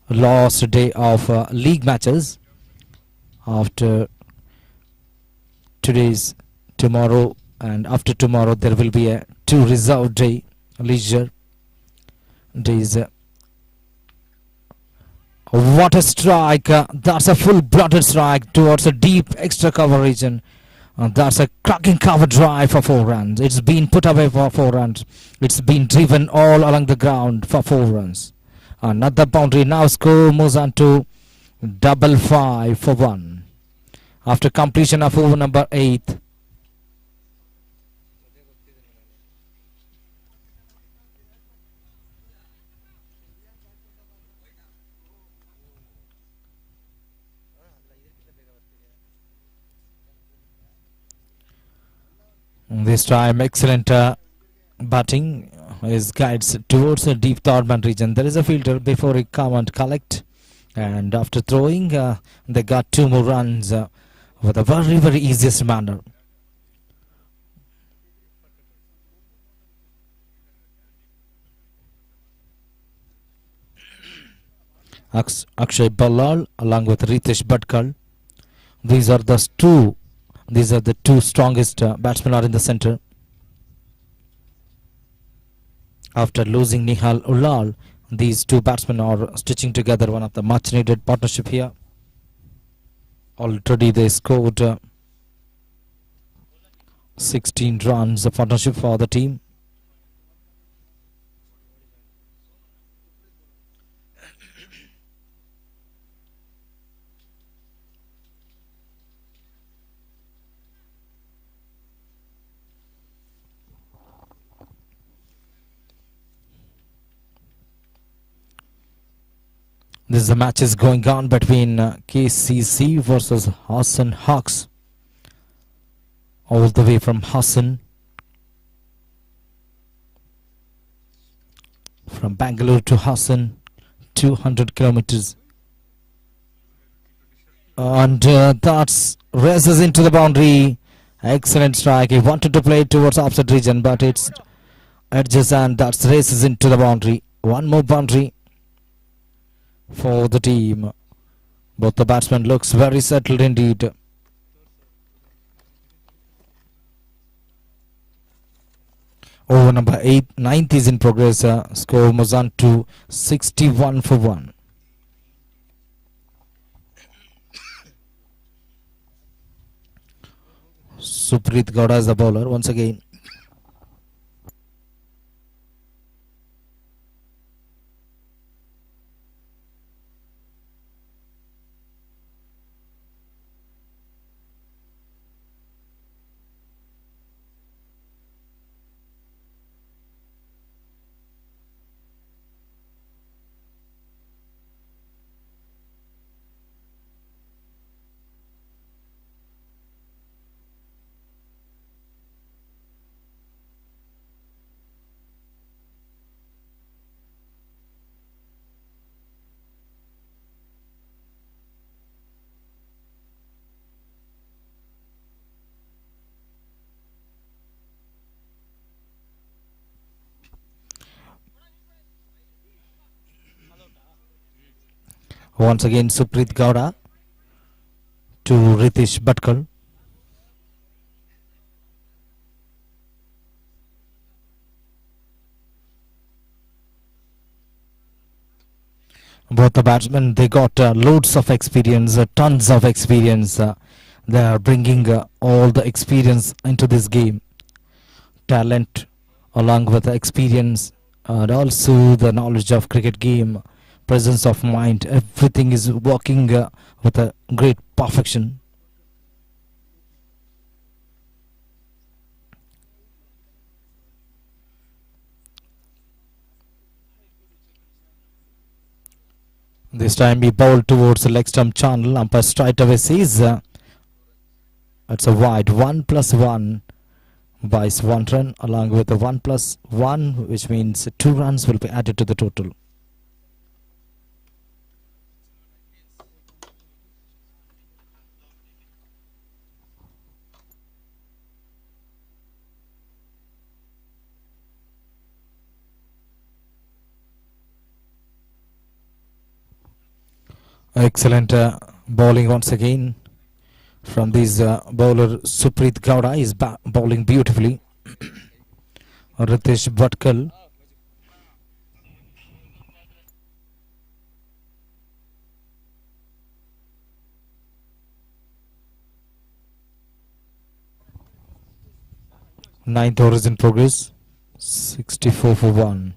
last day of league matches. After today's, tomorrow and after tomorrow there will be a 2 reserve day, leisure days. What a strike! That's a full-blooded strike towards a deep extra cover region. That's a cracking cover drive for 4 runs. It's been put away for 4 runs. It's been driven all along the ground for 4 runs. Another boundary. Now score moves on to 5 for 1. After completion of over number 8. This time excellent batting is guides towards the deep third-man region. There is a fielder before he come and collect, and after throwing they got 2 more runs with a very, very easiest manner. Akshay Ballal along with Ritesh Bhatkal. These are the 2 strongest batsmen are in the center. After losing Nihal Ulal, these 2 batsmen are stitching together one of the much needed partnership here. Already they scored 16 runs, a partnership for the team. This is the match is going on between KCC versus Hassan Hawks. All the way from Hassan. From Bangalore to Hassan, 200 kilometers. And that's races into the boundary. Excellent strike. He wanted to play it towards opposite region, but it's edges and that's races into the boundary. 1 more boundary for the team. Both the batsmen looks very settled indeed. Over number 9th is in progress. Score moves on to 61 for 1. Supreet Gowda is the bowler once again. Once again, Suprit Gowda to Ritesh Bhatkar. Both the batsmen, they got loads of experience, tons of experience. They are bringing all the experience into this game. Talent along with the experience and also the knowledge of cricket game, presence of mind, everything is working with a great perfection. This time he bowled towards the leg stump channel. Umpire straight away says it's a wide 1+1 buys 1 run along with the 1+1, which means 2 runs will be added to the total. Excellent bowling once again from this bowler. Suprit Gowda is bowling beautifully. Ritesh Bhatkar. Ninth over is in progress. 64 for 1.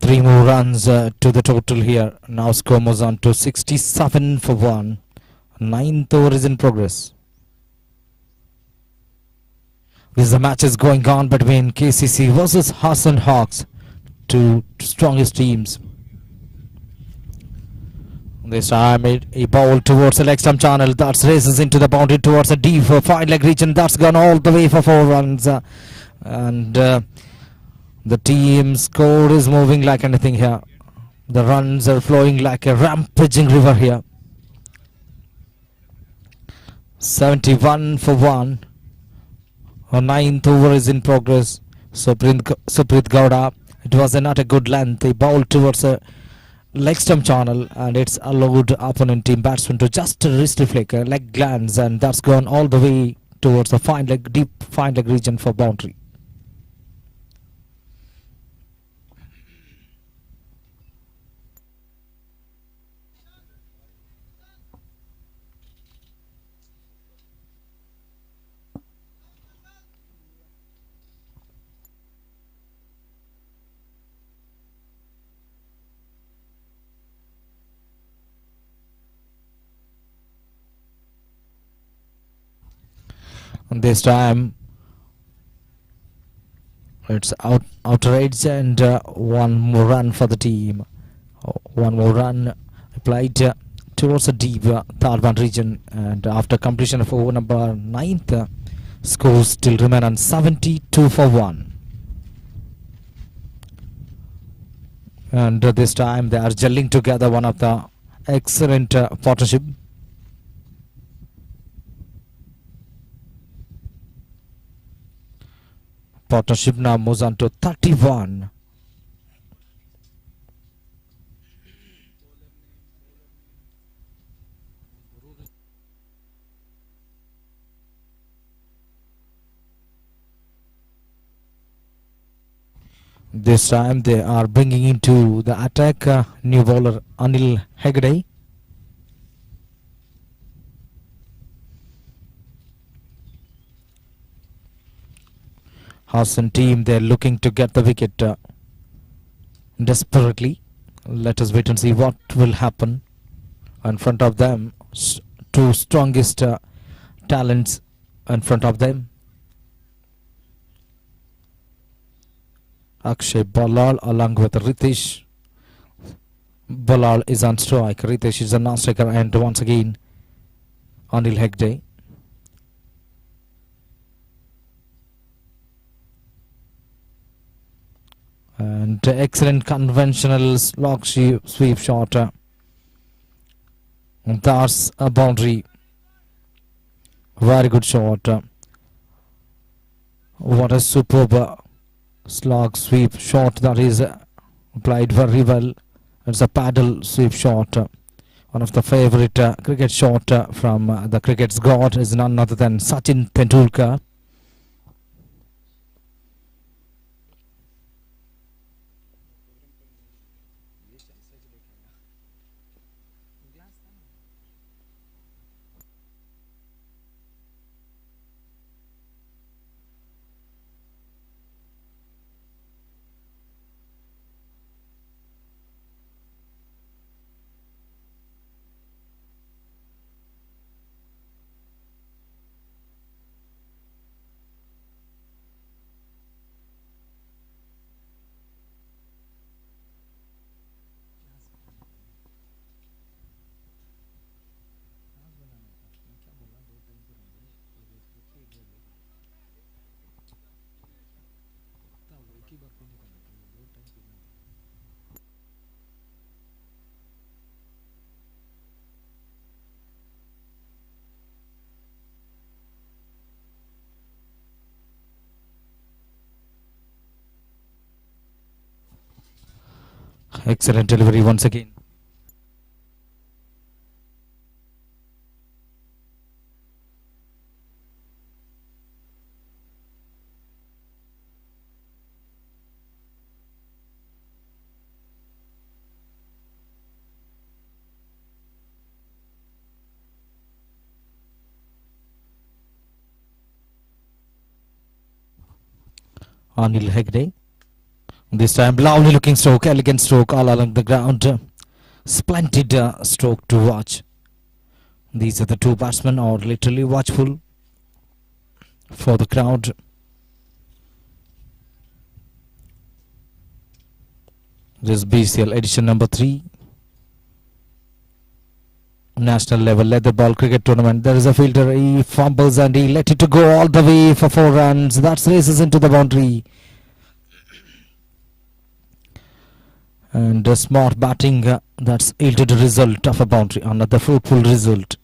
Three more runs to the total here. Now score moves on to 67 for 1. Ninth over is in progress. This match is going on between KCC versus Hassan Hawks, two strongest teams. This time he bowled towards the leg stump channel. That races into the boundary towards a deep for 5 leg region. That's gone all the way for 4 runs. The team score is moving like anything here. The runs are flowing like a rampaging river here. 71 for 1. A 9th over is in progress. Suprit Gowda. It was not a good length. He bowled towards a leg stump channel and it's allowed opponent team batsman to just wrist reflect a leg glance, and that's gone all the way towards the deep fine leg region for boundary. This time it's outer edge and one more run for the team. One more run applied towards the deep third one region, and after completion of over number 9th, scores still remain on 72 for 1. And this time they are gelling together, one of the excellent partnership. Partnership now moves on to 31. This time they are bringing into the attack new bowler Anil Hegde. Hassan team, they're looking to get the wicket desperately. Let us wait and see what will happen. In front of them, two strongest talents in front of them. Akshay Ballal along with Ritesh. Ballal is on strike. Ritesh is a non-striker, and once again Anil Hegde. And excellent conventional slog sweep shot. That's a boundary. Very good shot. What a superb slog sweep shot that is applied very well. It's a paddle sweep shot. One of the favorite cricket shot from the cricket's god is none other than Sachin Tendulkar. Excellent delivery once again. Anil Hegde. This time, lovely looking stroke, elegant stroke all along the ground. Splendid stroke to watch. These are the two batsmen are literally watchful for the crowd. This is BCL edition number 3. National level leather ball cricket tournament. There is a fielder, he fumbles and he let it to go all the way for 4 runs. That races into the boundary. And smart batting that's yielded a result of a boundary, another fruitful result.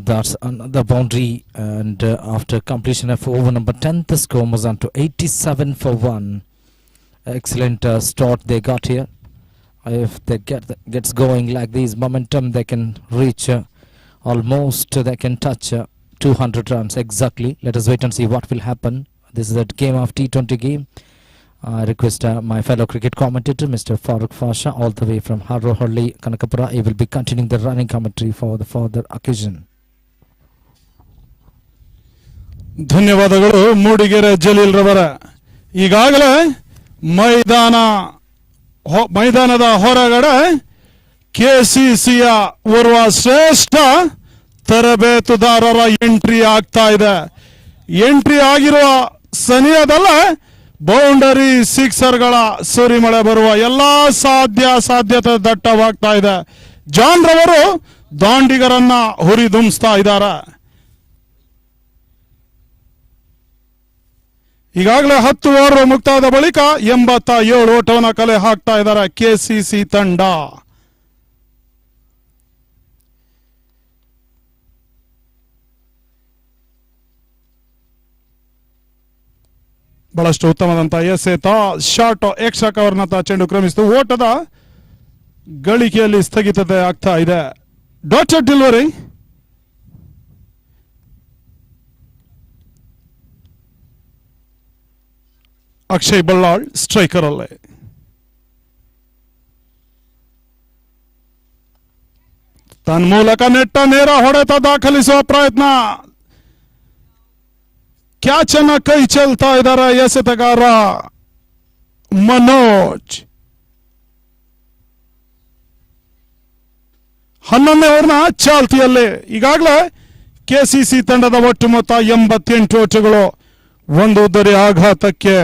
That's another boundary, and after completion of over number 10, the score was on to 87 for 1. Excellent start they got here. If they gets going like this momentum, they can reach almost, they can touch 200 runs exactly. Let us wait and see what will happen. This is a game of T20 game. I request my fellow cricket commentator, Mr. Farooq Fasha, all the way from Harrohully, Kanakapura. He will be continuing the running commentary for the further occasion. ಧನ್ಯವಾದಗಳು ಮೂಡಿಗೆರೆ ಜಲೀಲ್ ರವರ. ಈಗಾಗಲೇ ಮೈದಾನದ ಹೊರಗಡೆ ಕೆಸಿಸಿಯ ಓರ್ವ ಶ್ರೇಷ್ಠ ತರಬೇತುದಾರರ entry ಆಗ್ತಾ ಇದೆ. Entry ಆಗಿರುವ ಸಮಯದಲ್ಲೇ ಬೌಂಡರಿ ಸಿಕ್ಸರ್ಗಳ ಸುರಿಮಳೆ ಬರುವ ಎಲ್ಲಾ ಸಾಧ್ಯತೆ ದಟ್ಟವಾಗ್ತಾ ಇದೆ. ಜಾನ್ ರವರು ದಾಂಡಿಗರನ್ನ ಹುರಿದುಂಬಿಸ್ತಾ ಇದ್ದಾರೆ. ಈಗಾಗಲೇ 10 ಓವರ್ ಮುಕ್ತಾಯದ ಬಳಿಕ 87 ಓಟವನ್ನು ಕಲೆ ಹಾಕ್ತಾ ಇದ್ದಾರೆ ಕೆಸಿಸಿ ತಂಡ. ಬಹಳಷ್ಟು ಉತ್ತಮವಾದಂತಹ ಎಸೆತ ಶಾರ್ಟ್ ಎಕ್ಸ್ಟ್ರಾ ಕವರ್ನಂತ ಚೆಂಡು ಕ್ರಮಿಸಿತು. ಓಟದ ಗಳಿಕೆಯಲ್ಲಿ ಸ್ಥಗಿತತೆ ಆಗ್ತಾ ಇದೆ. Doctor delivery Akshay Ballal striker ಅಲ್ಲೇ. ತನ್ಮೂಲಕ ನೆಟ್ಟ ನೇರ ಹೊಡೆತ ದಾಖಲಿಸುವ ಪ್ರಯತ್ನ. ಕ್ಯಾಚ್ ಅನ್ನ ಕೈ ಚೆಲ್ತಾ ಇದ್ದಾರೆ ಎಸೆತಗಾರ ಮನೋಜ್. 11ನೇ ಓವರ್ನ ಚಾಲ್ತಿಯಲ್ಲೇ ಈಗಾಗಲೇ ಕೆಸಿಸಿ ತಂಡದ ಒಟ್ಟು ಮೊತ್ತ 88 ಓಟಗಳು, 1 ಉದ್ದರಿ ಆಘಾತಕ್ಕೆ.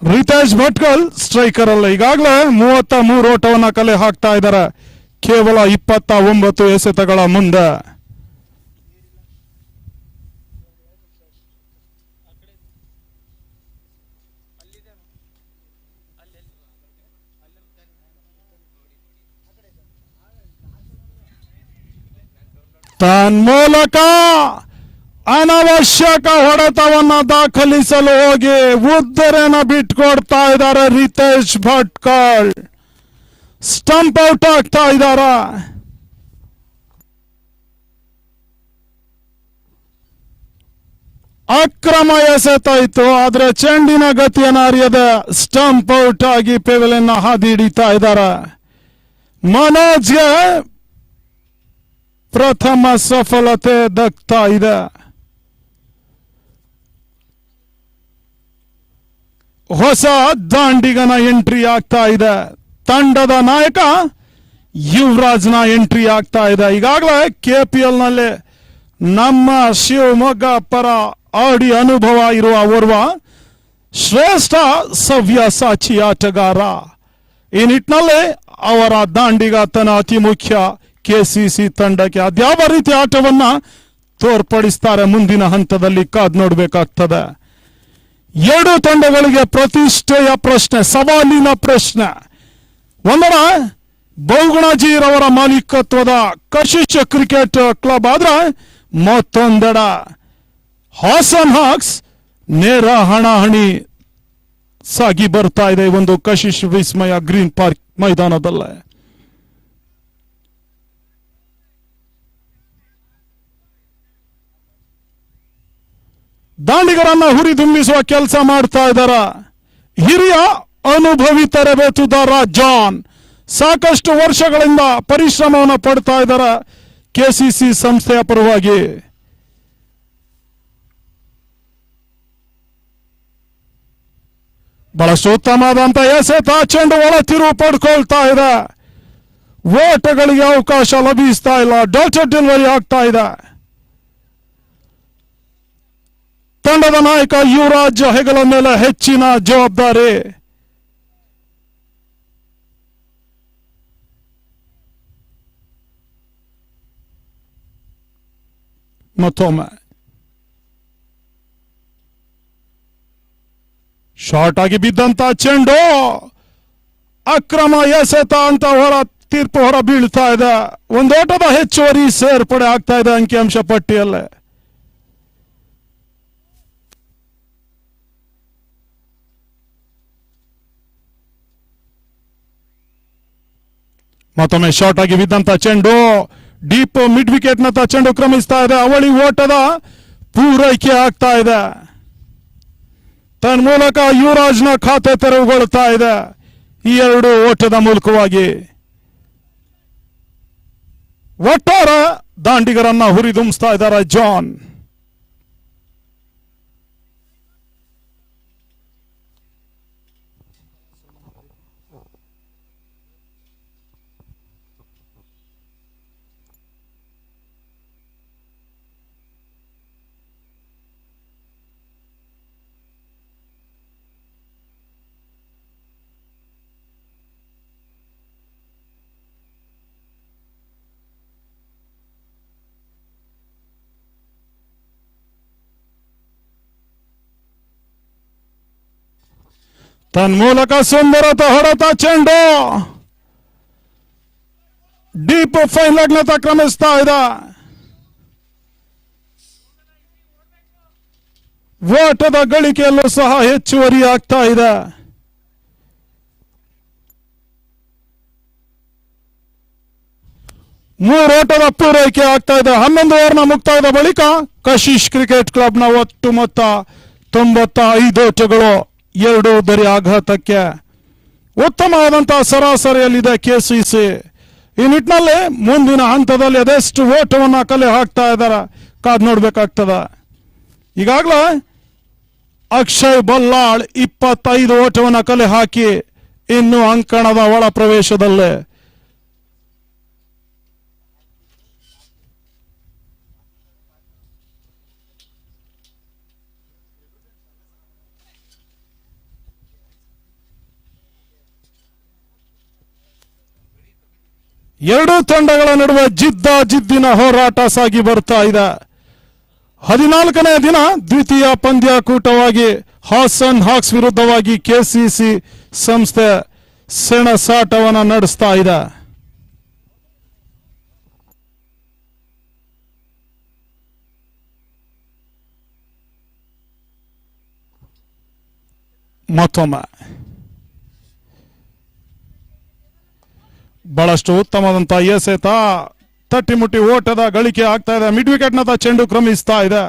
ರಿತೇಶ್ ಭಟ್ಕಲ್ ಸ್ಟ್ರೈಕರ್ ಅಲ್ಲ, ಈಗಾಗಲೇ 33 ಓಟವನ್ನ ಕಲೆ ಹಾಕ್ತಾ ಇದ್ದಾರೆ ಕೇವಲ 29 ಎಸೆತಗಳ ಮುಂದೆ. ತನ್ಮೂಲಕ ಅನವಶ್ಯಕ ಹೊಡೆತವನ್ನ ದಾಖಲಿಸಲು ಹೋಗಿ ಉದ್ದರೆನ ಬಿಟ್ಕೊಡ್ತಾ ಇದ್ದಾರೆ ರಿತೇಶ್ ಭಟ್ಕಲ್. ಸ್ಟಂಪ್ ಔಟ್ ಆಗ್ತಾ ಇದ್ದಾರೆ. ಅಕ್ರಮ ಎಸೆತಾಯಿತು, ಆದ್ರೆ ಚೆಂಡಿನ ಗತಿಯನ್ನು ಅರಿಯದ ಸ್ಟಂಪ್ ಔಟ್ ಆಗಿ ಪೆವಿಲಿಯನ್ ಹಾದಿ ಹಿಡಿತಾ ಇದ್ದಾರೆ. ಮನೋಜ್ಗೆ ಪ್ರಥಮ ಸಫಲತೆ ದಕ್ತಾ ಇದೆ. ಹೊಸ ದಾಂಡಿಗನ ಎಂಟ್ರಿ ಆಗ್ತಾ ಇದೆ. ತಂಡದ ನಾಯಕ ಯುವರಾಜ್ನ ಎಂಟ್ರಿ ಆಗ್ತಾ ಇದೆ. ಈಗಾಗಲೇ ಕೆಪಿಎಲ್ ನಲ್ಲಿ ನಮ್ಮ ಶಿವಮೊಗ್ಗ ಪರ ಆಡಿ ಅನುಭವ ಇರುವ ಓರ್ವ ಶ್ರೇಷ್ಠ ಸವ್ಯಸಾಚಿ ಆಟಗಾರ. ಈ ನಿಟ್ಟಿನಲ್ಲಿ ಅವರ ದಾಂಡಿಗಾತನ ಅತಿ ಮುಖ್ಯ. ಕೆಸಿಸಿ ತಂಡಕ್ಕೆ ಅದ್ಯಾವ ರೀತಿ ಆಟವನ್ನ ತೋರ್ಪಡಿಸ್ತಾರೆ ಮುಂದಿನ ಹಂತದಲ್ಲಿ ಕಾದ್ ನೋಡ್ಬೇಕಾಗ್ತದೆ. 2 ತಂಡಗಳಿಗೆ ಪ್ರತಿಷ್ಠೆಯ ಪ್ರಶ್ನೆ, ಸವಾಲಿನ ಪ್ರಶ್ನೆ. ಒಂದರ ಬಹುಗುಣಜೀರವರ ಮಾಲೀಕತ್ವದ ಕಶಿಶ್ ಕ್ರಿಕೆಟ್ ಕ್ಲಬ್ ಆದ್ರೆ ಮತ್ತೊಂದೆಡ ಹಾಸನ್ ಹಾಕ್ಸ್ ನೇರ ಹಣಾಹಣಿ ಸಾಗಿ ಬರ್ತಾ ಇದೆ ಒಂದು ಕಶಿಶ್ ವಿಸ್ಮಯ ಗ್ರೀನ್ ಪಾರ್ಕ್ ಮೈದಾನದಲ್ಲೇ. ದಾಂಡಿಗರನ್ನ ಹುರಿದುಂಬಿಸುವ ಕೆಲಸ ಮಾಡ್ತಾ ಇದ್ದಾರೆ ಹಿರಿಯ ಅನುಭವಿ ತರಬೇತುದಾರ ಜಾನ್. ಸಾಕಷ್ಟು ವರ್ಷಗಳಿಂದ ಪರಿಶ್ರಮವನ್ನು ಪಡ್ತಾ ಇದ್ದಾರೆ ಕೆಸಿಸಿ ಸಂಸ್ಥೆಯ ಪರವಾಗಿ. ಬಹಳಷ್ಟು ಉತ್ತಮವಾದಂತ ಎಸೆತ, ಚೆಂಡು ಒಳ ತಿರುವು ಪಡ್ಕೊಳ್ತಾ ಇದೆ. ಓಟಗಳಿಗೆ ಅವಕಾಶ ಲಭಿಸ್ತಾ ಇಲ್ಲ. ಡಾಟೆಡ್ ಡೆಲಿವರಿ ಆಗ್ತಾ ಇದೆ. ತಂಡದ ನಾಯಕ ಯುವರಾಜ್ ಹೆಗಲ ಮೇಲೆ ಹೆಚ್ಚಿನ ಜವಾಬ್ದಾರಿ. ಮತ್ತೊಮ್ಮೆ ಶಾರ್ಟ್ ಆಗಿ ಬಿದ್ದಂತ ಚೆಂಡು ಅಕ್ರಮ ಎಸೆತ ಅಂತ ತೀರ್ಪು ಹೊರ ಬೀಳ್ತಾ ಇದೆ. ಒಂದು ಓಟದ ಹೆಚ್ಚುವರಿ ಸೇರ್ಪಡೆ ಆಗ್ತಾ ಇದೆ ಅಂಕಿಅಂಶ ಪಟ್ಟಿಯಲ್ಲೇ. ಮತ್ತೊಮ್ಮೆ ಶಾರ್ಟ್ ಆಗಿ ಬಿದ್ದಂತ ಚೆಂಡು ಡೀಪ್ ಮಿಡ್ ವಿಕೆಟ್ ನತ್ತ ಚೆಂಡು ಕ್ರಮಿಸ್ತಾ ಇದೆ. ಅವಳಿ ಓಟದ ಪೂರೈಕೆ ಆಗ್ತಾ ಇದೆ. ತನ್ಮೂಲಕ ಯುವರಾಜ್ನ ಖಾತೆ ತೆರವುಗೊಳ್ತಾ ಇದೆ ಈ 2 ಓಟದ ಮೂಲಕವಾಗಿ. ಒಟ್ಟಾರೆ ದಾಂಡಿಗರನ್ನ ಹುರಿದುಂಬಿಸ್ತಾ ಇದ್ದಾರೆ ಜಾನ್. ತನ್ಮೂಲಕ ಸುಂದರತ ಹೊಡೆತ ಚೆಂಡು ಡೀಪ್ ಫೈನ್ ಲೆಗ್ ನತ್ತ ಕ್ರಮಿಸ್ತಾ ಇದೆ. ಓಟದ ಗಳಿಕೆಯಲ್ಲೂ ಸಹ ಹೆಚ್ಚುವರಿ ಆಗ್ತಾ ಇದೆ. ಮೂರು ಓಟದ ಪೂರೈಕೆ ಆಗ್ತಾ ಇದೆ. 11 ಓವರ್ನ ಮುಕ್ತಾಯದ ಬಳಿಕ ಕಶಿಶ್ ಕ್ರಿಕೆಟ್ ಕ್ಲಬ್ನ ಒಟ್ಟು ಮೊತ್ತ 95 ಓಟಗಳು, 2 ಬರಿ ಆಘಾತಕ್ಕೆ. ಉತ್ತಮವಾದಂತಹ ಸರಾಸರಿಯಲ್ಲಿದೆ ಕೆಸಿಸಿ. ಈ ನಿಟ್ಟಿನಲ್ಲಿ ಮುಂದಿನ ಹಂತದಲ್ಲಿ ಅದೆಷ್ಟು ಓಟವನ್ನ ಕಲೆ ಹಾಕ್ತಾ ಇದ್ದಾರೆ ಕಾದ್ ನೋಡ್ಬೇಕಾಗ್ತದ. ಈಗಾಗಲೇ ಅಕ್ಷಯ್ ಬಲ್ಲಾಳ್ 25 ಓಟವನ್ನ ಕಲೆ ಹಾಕಿ ಇನ್ನು ಅಂಕಣದ ಒಳ ಪ್ರವೇಶದಲ್ಲೇ. ಎರಡೂ ತಂಡಗಳ ನಡುವೆ ಜಿದ್ದಿನ ಹೋರಾಟ ಸಾಗಿ ಬರ್ತಾ ಇದೆ. 14ನೇ ದಿನ ದ್ವಿತೀಯ ಪಂದ್ಯಾಕೂಟವಾಗಿ ಹಾಸನ್ ಹಾಕ್ಸ್ ವಿರುದ್ಧವಾಗಿ ಕೆಸಿಸಿ ಸಂಸ್ಥೆ ಸೆಣಸಾಟವನ್ನು ನಡೆಸ್ತಾ ಇದೆ. ಮತ್ತೊಮ್ಮೆ ಬಹಳಷ್ಟು ಉತ್ತಮವಾದಂತಹ ಎಸೆತ, ತಟ್ಟಿಮುಟ್ಟಿ ಓಟದ ಗಳಿಕೆ ಆಗ್ತಾ ಇದೆ. ಮಿಡ್ ವಿಕೆಟ್ ನತ್ತ ಚೆಂಡು ಕ್ರಮಿಸ್ತಾ ಇದೆ.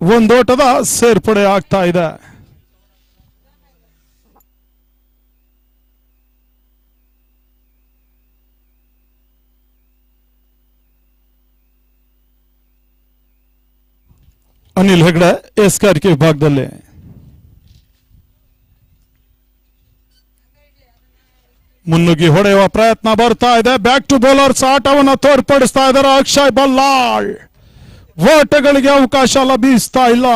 ಒಂದೋಟದ ಸೇರ್ಪಡೆ ಆಗ್ತಾ ಇದೆ. ಅನಿಲ್ ಹೆಗ್ಡೆ ಎಸ್ಕಾರಿಕೆ ವಿಭಾಗದಲ್ಲಿ. ಮುನ್ನುಗ್ಗಿ ಹೊಡೆಯುವ ಪ್ರಯತ್ನ ಬರ್ತಾ ಇದೆ. ಬ್ಯಾಕ್ ಟು ಬೌಲರ್ಸ್ ಆಟವನ್ನು ತೋರ್ಪಡಿಸ್ತಾ ಇದ್ದಾರೆ. ಅಕ್ಷಯ್ ಬಲ್ಲಾಳ್ ಓಟಗಳಿಗೆ ಅವಕಾಶ ಲಭಿಸ್ತಾ ಇಲ್ಲ.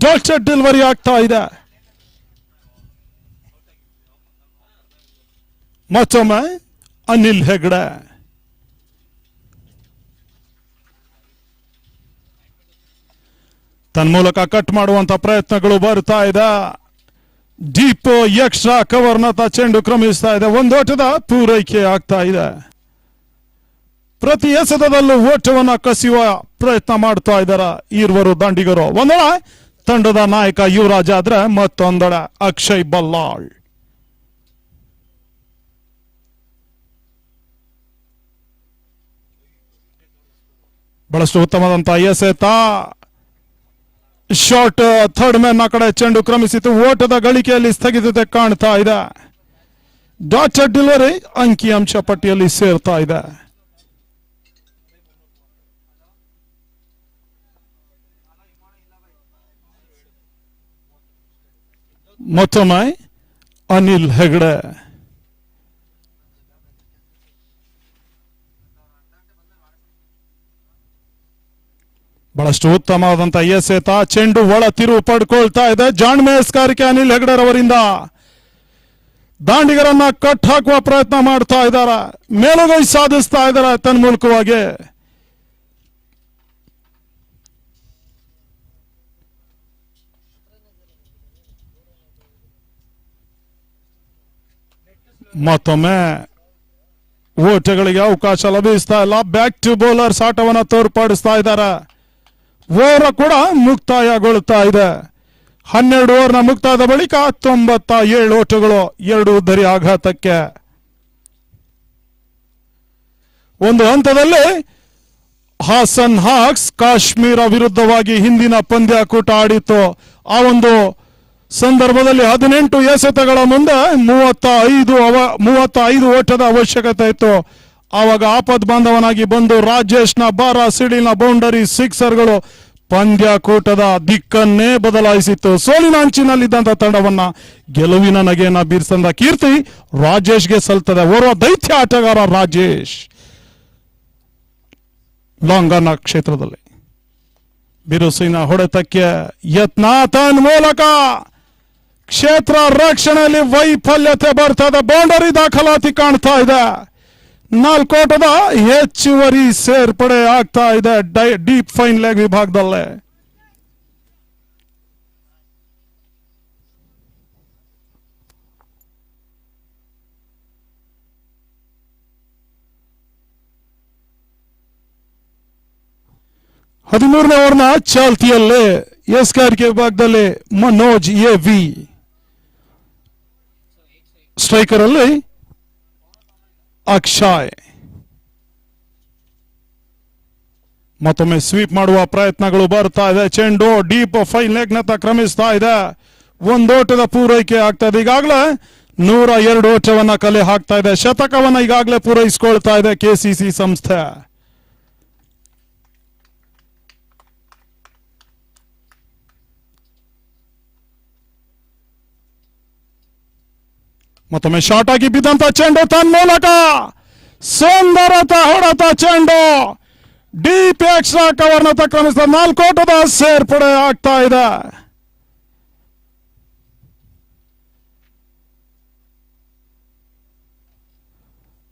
ಡಾಲ್ಸೆಟ್ ಡೆಲಿವರಿ ಆಗ್ತಾ ಇದೆ. ಮತ್ತೊಮ್ಮೆ ಅನಿಲ್ ಹೆಗ್ಡೆ. ತನ್ಮೂಲಕ ಕಟ್ ಮಾಡುವಂತ ಪ್ರಯತ್ನಗಳು ಬರ್ತಾ ಇದೆ. ಡೀಪ್ ಎಕ್ಸ್ಟ್ರಾ ಕವರ್ ನತ್ತ ಚೆಂಡು ಕ್ರಮಿಸ್ತಾ ಇದೆ. ಒಂದೋಟದ ಪೂರೈಕೆ ಆಗ್ತಾ ಇದೆ. ಪ್ರತಿ ಎಸೆತದಲ್ಲೂ ಓಟವನ್ನು ಕಸಿಯುವ ಪ್ರಯತ್ನ ಮಾಡ್ತಾ ಇದ್ದಾರೆ ಈರ್ವರು ದಾಂಡಿಗರು. ಒಂದೊಳ ತಂಡದ ನಾಯಕ ಯುವರಾಜ್ ಆದ್ರೆ ಮತ್ತೊಂದೆಡೆ ಅಕ್ಷಯ್ ಬಲ್ಲಾಳ್. ಬಹಳಷ್ಟು ಉತ್ತಮವಾದಂತಹ ಎಸೆತ. ಶಾರ್ಟ್ ಥರ್ಡ್ ಮ್ಯಾನ್ ನ ಕಡೆ ಚೆಂಡು ಕ್ರಮಿಸಿತು. ಓಟದ ಗಳಿಕೆಯಲ್ಲಿ ಸ್ಥಗಿತತೆ ಕಾಣ್ತಾ ಇದೆ. ಡಾಟೆಡ್ ಡೆಲಿವರಿ ಅಂಕಿಅಂಶ ಪಟ್ಟಿಯಲ್ಲಿ ಸೇರ್ತಾ ಇದೆ. ಮತ್ತೊಮ್ಮೆ ಅನಿಲ್ ಹೆಗ್ಡೆ. ಬಹಳಷ್ಟು ಉತ್ತಮವಾದಂತಹ ಎಸೆತ. ಚೆಂಡು ಒಳ ತಿರುವು ಪಡ್ಕೊಳ್ತಾ ಇದೆ. ಜಾಣ್ ಮೇಸ್ಕಾರಿಕೆ ಅನಿಲ್ ಹೆಗ್ಡೆರವರಿಂದ. ದಾಂಡಿಗರನ್ನ ಕಟ್ ಹಾಕುವ ಪ್ರಯತ್ನ ಮಾಡ್ತಾ ಇದ್ದಾರೆ. ಮೇಲುಗೈ ಸಾಧಿಸ್ತಾ ಇದ್ದಾರೆ ತನ್ಮೂಲಕವಾಗಿ. ಮತ್ತೊಮ್ಮೆ ಓಟಗಳಿಗೆ ಅವಕಾಶ ಲಭಿಸ್ತಾ ಇಲ್ಲ. ಬ್ಯಾಕ್ ಟು ಬೌಲರ್ಸ್ ಆಟವನ್ನು ತೋರ್ಪಡಿಸ್ತಾ ಇದ್ದಾರೆ. ಓವರ್ ಕೂಡ ಮುಕ್ತಾಯಗೊಳ್ತಾ ಇದೆ. 12 ಓವರ್ನ ಮುಕ್ತಾಯದ ಬಳಿಕ 97 ಓಟಗಳು, 2 ಉದ್ದರಿ ಆಘಾತಕ್ಕೆ. ಒಂದು ಹಂತದಲ್ಲಿ ಹಾಸನ್ ಹಾಕ್ಸ್ ಕಾಶ್ಮೀರ ವಿರುದ್ಧವಾಗಿ ಹಿಂದಿನ ಪಂದ್ಯಾಕೂಟ ಆಡಿತ್ತು. ಆ ಒಂದು ಸಂದರ್ಭದಲ್ಲಿ 18 ಎಸೆತಗಳ ಮುಂದೆ 35 ಓಟದ ಅವಶ್ಯಕತೆ ಇತ್ತು. ಆವಾಗ ಆಪದ್ ಬಾಂಧವನಾಗಿ ಬಂದು ರಾಜೇಶ್ನ ಬಾರ ಸಿಡಿಲ್ನ ಬೌಂಡರಿ ಸಿಕ್ಸರ್ಗಳು ಪಂದ್ಯಾಕೂಟದ ದಿಕ್ಕನ್ನೇ ಬದಲಾಯಿಸಿತ್ತು. ಸೋಲಿನ ಅಂಚಿನಲ್ಲಿದ್ದಂಥ ತಂಡವನ್ನ ಗೆಲುವಿನ ನಗೆಯನ್ನ ಬೀರ್ಸಂದ ಕೀರ್ತಿ ರಾಜೇಶ್ಗೆ ಸಲ್ತದೆ. ಓರ್ವ ದೈತ್ಯ ಆಟಗಾರ ರಾಜೇಶ್ ಲಾಂಗನ ಕ್ಷೇತ್ರದಲ್ಲಿ ಬಿರುಸಿನ ಹೊಡೆತಕ್ಕೆ ಯತ್ನ. ತನ್ಮೂಲಕ ಕ್ಷೇತ್ರ ರಕ್ಷಣೆಯಲ್ಲಿ ವೈಫಲ್ಯತೆ ಬರ್ತದೆ. ಬೌಂಡರಿ ದಾಖಲಾತಿ ಕಾಣ್ತಾ ಇದೆ. 4 ಓಟದ ಹೆಚ್ಚುವರಿ ಸೇರ್ಪಡೆ ಆಗ್ತಾ ಇದೆ ಡೀಪ್ ಫೈನ್ ಲೆಗ್ ವಿಭಾಗದಲ್ಲೇ. ಹದಿಮೂರನೇ ಓವರ್ನ ಚಾಲ್ತಿಯಲ್ಲೇ ಎಸ್ಕಾರಿಕೆ ವಿಭಾಗದಲ್ಲಿ ಮನೋಜ್ ಎ.ವಿ. ಸ್ಟ್ರೈಕರ್ ಅಲ್ಲಿ ಅಕ್ಷಯ್. ಮತ್ತೊಮ್ಮೆ ಸ್ವೀಪ್ ಮಾಡುವ ಪ್ರಯತ್ನಗಳು ಬರ್ತಾ ಇದೆ. ಚೆಂಡು ಡೀಪ್ ಫೈನ್ ಲೆಗ್ ನತ್ತ ಕ್ರಮಿಸ್ತಾ ಇದೆ. ಒಂದೋಟದ ಪೂರೈಕೆ ಆಗ್ತಾ ಇದೆ. ಈಗಾಗಲೇ 102 ಓಟವನ್ನ ಕಲೆ ಹಾಕ್ತಾ ಇದೆ. ಶತಕವನ್ನ ಈಗಾಗಲೇ ಪೂರೈಸಿಕೊಳ್ತಾ ಇದೆ ಕೆಸಿಸಿ ಸಂಸ್ಥೆ. ಮತ್ತೊಮ್ಮೆ ಶಾರ್ಟ್ ಆಗಿ ಬಿದ್ದಂತ ಚೆಂಡು ತನ್ನ ಮೂಲಕ ಸುಂದರತ ಹೊಡೆತ ಚೆಂಡು ಡೀಪ್ ಎಕ್ಸ್ಟ್ರಾ ಕವರ್ ನತ್ತ ಕ್ರಮಿಸಿದ 4 ಓಟದ ಸೇರ್ಪಡೆ ಆಗ್ತಾ ಇದೆ.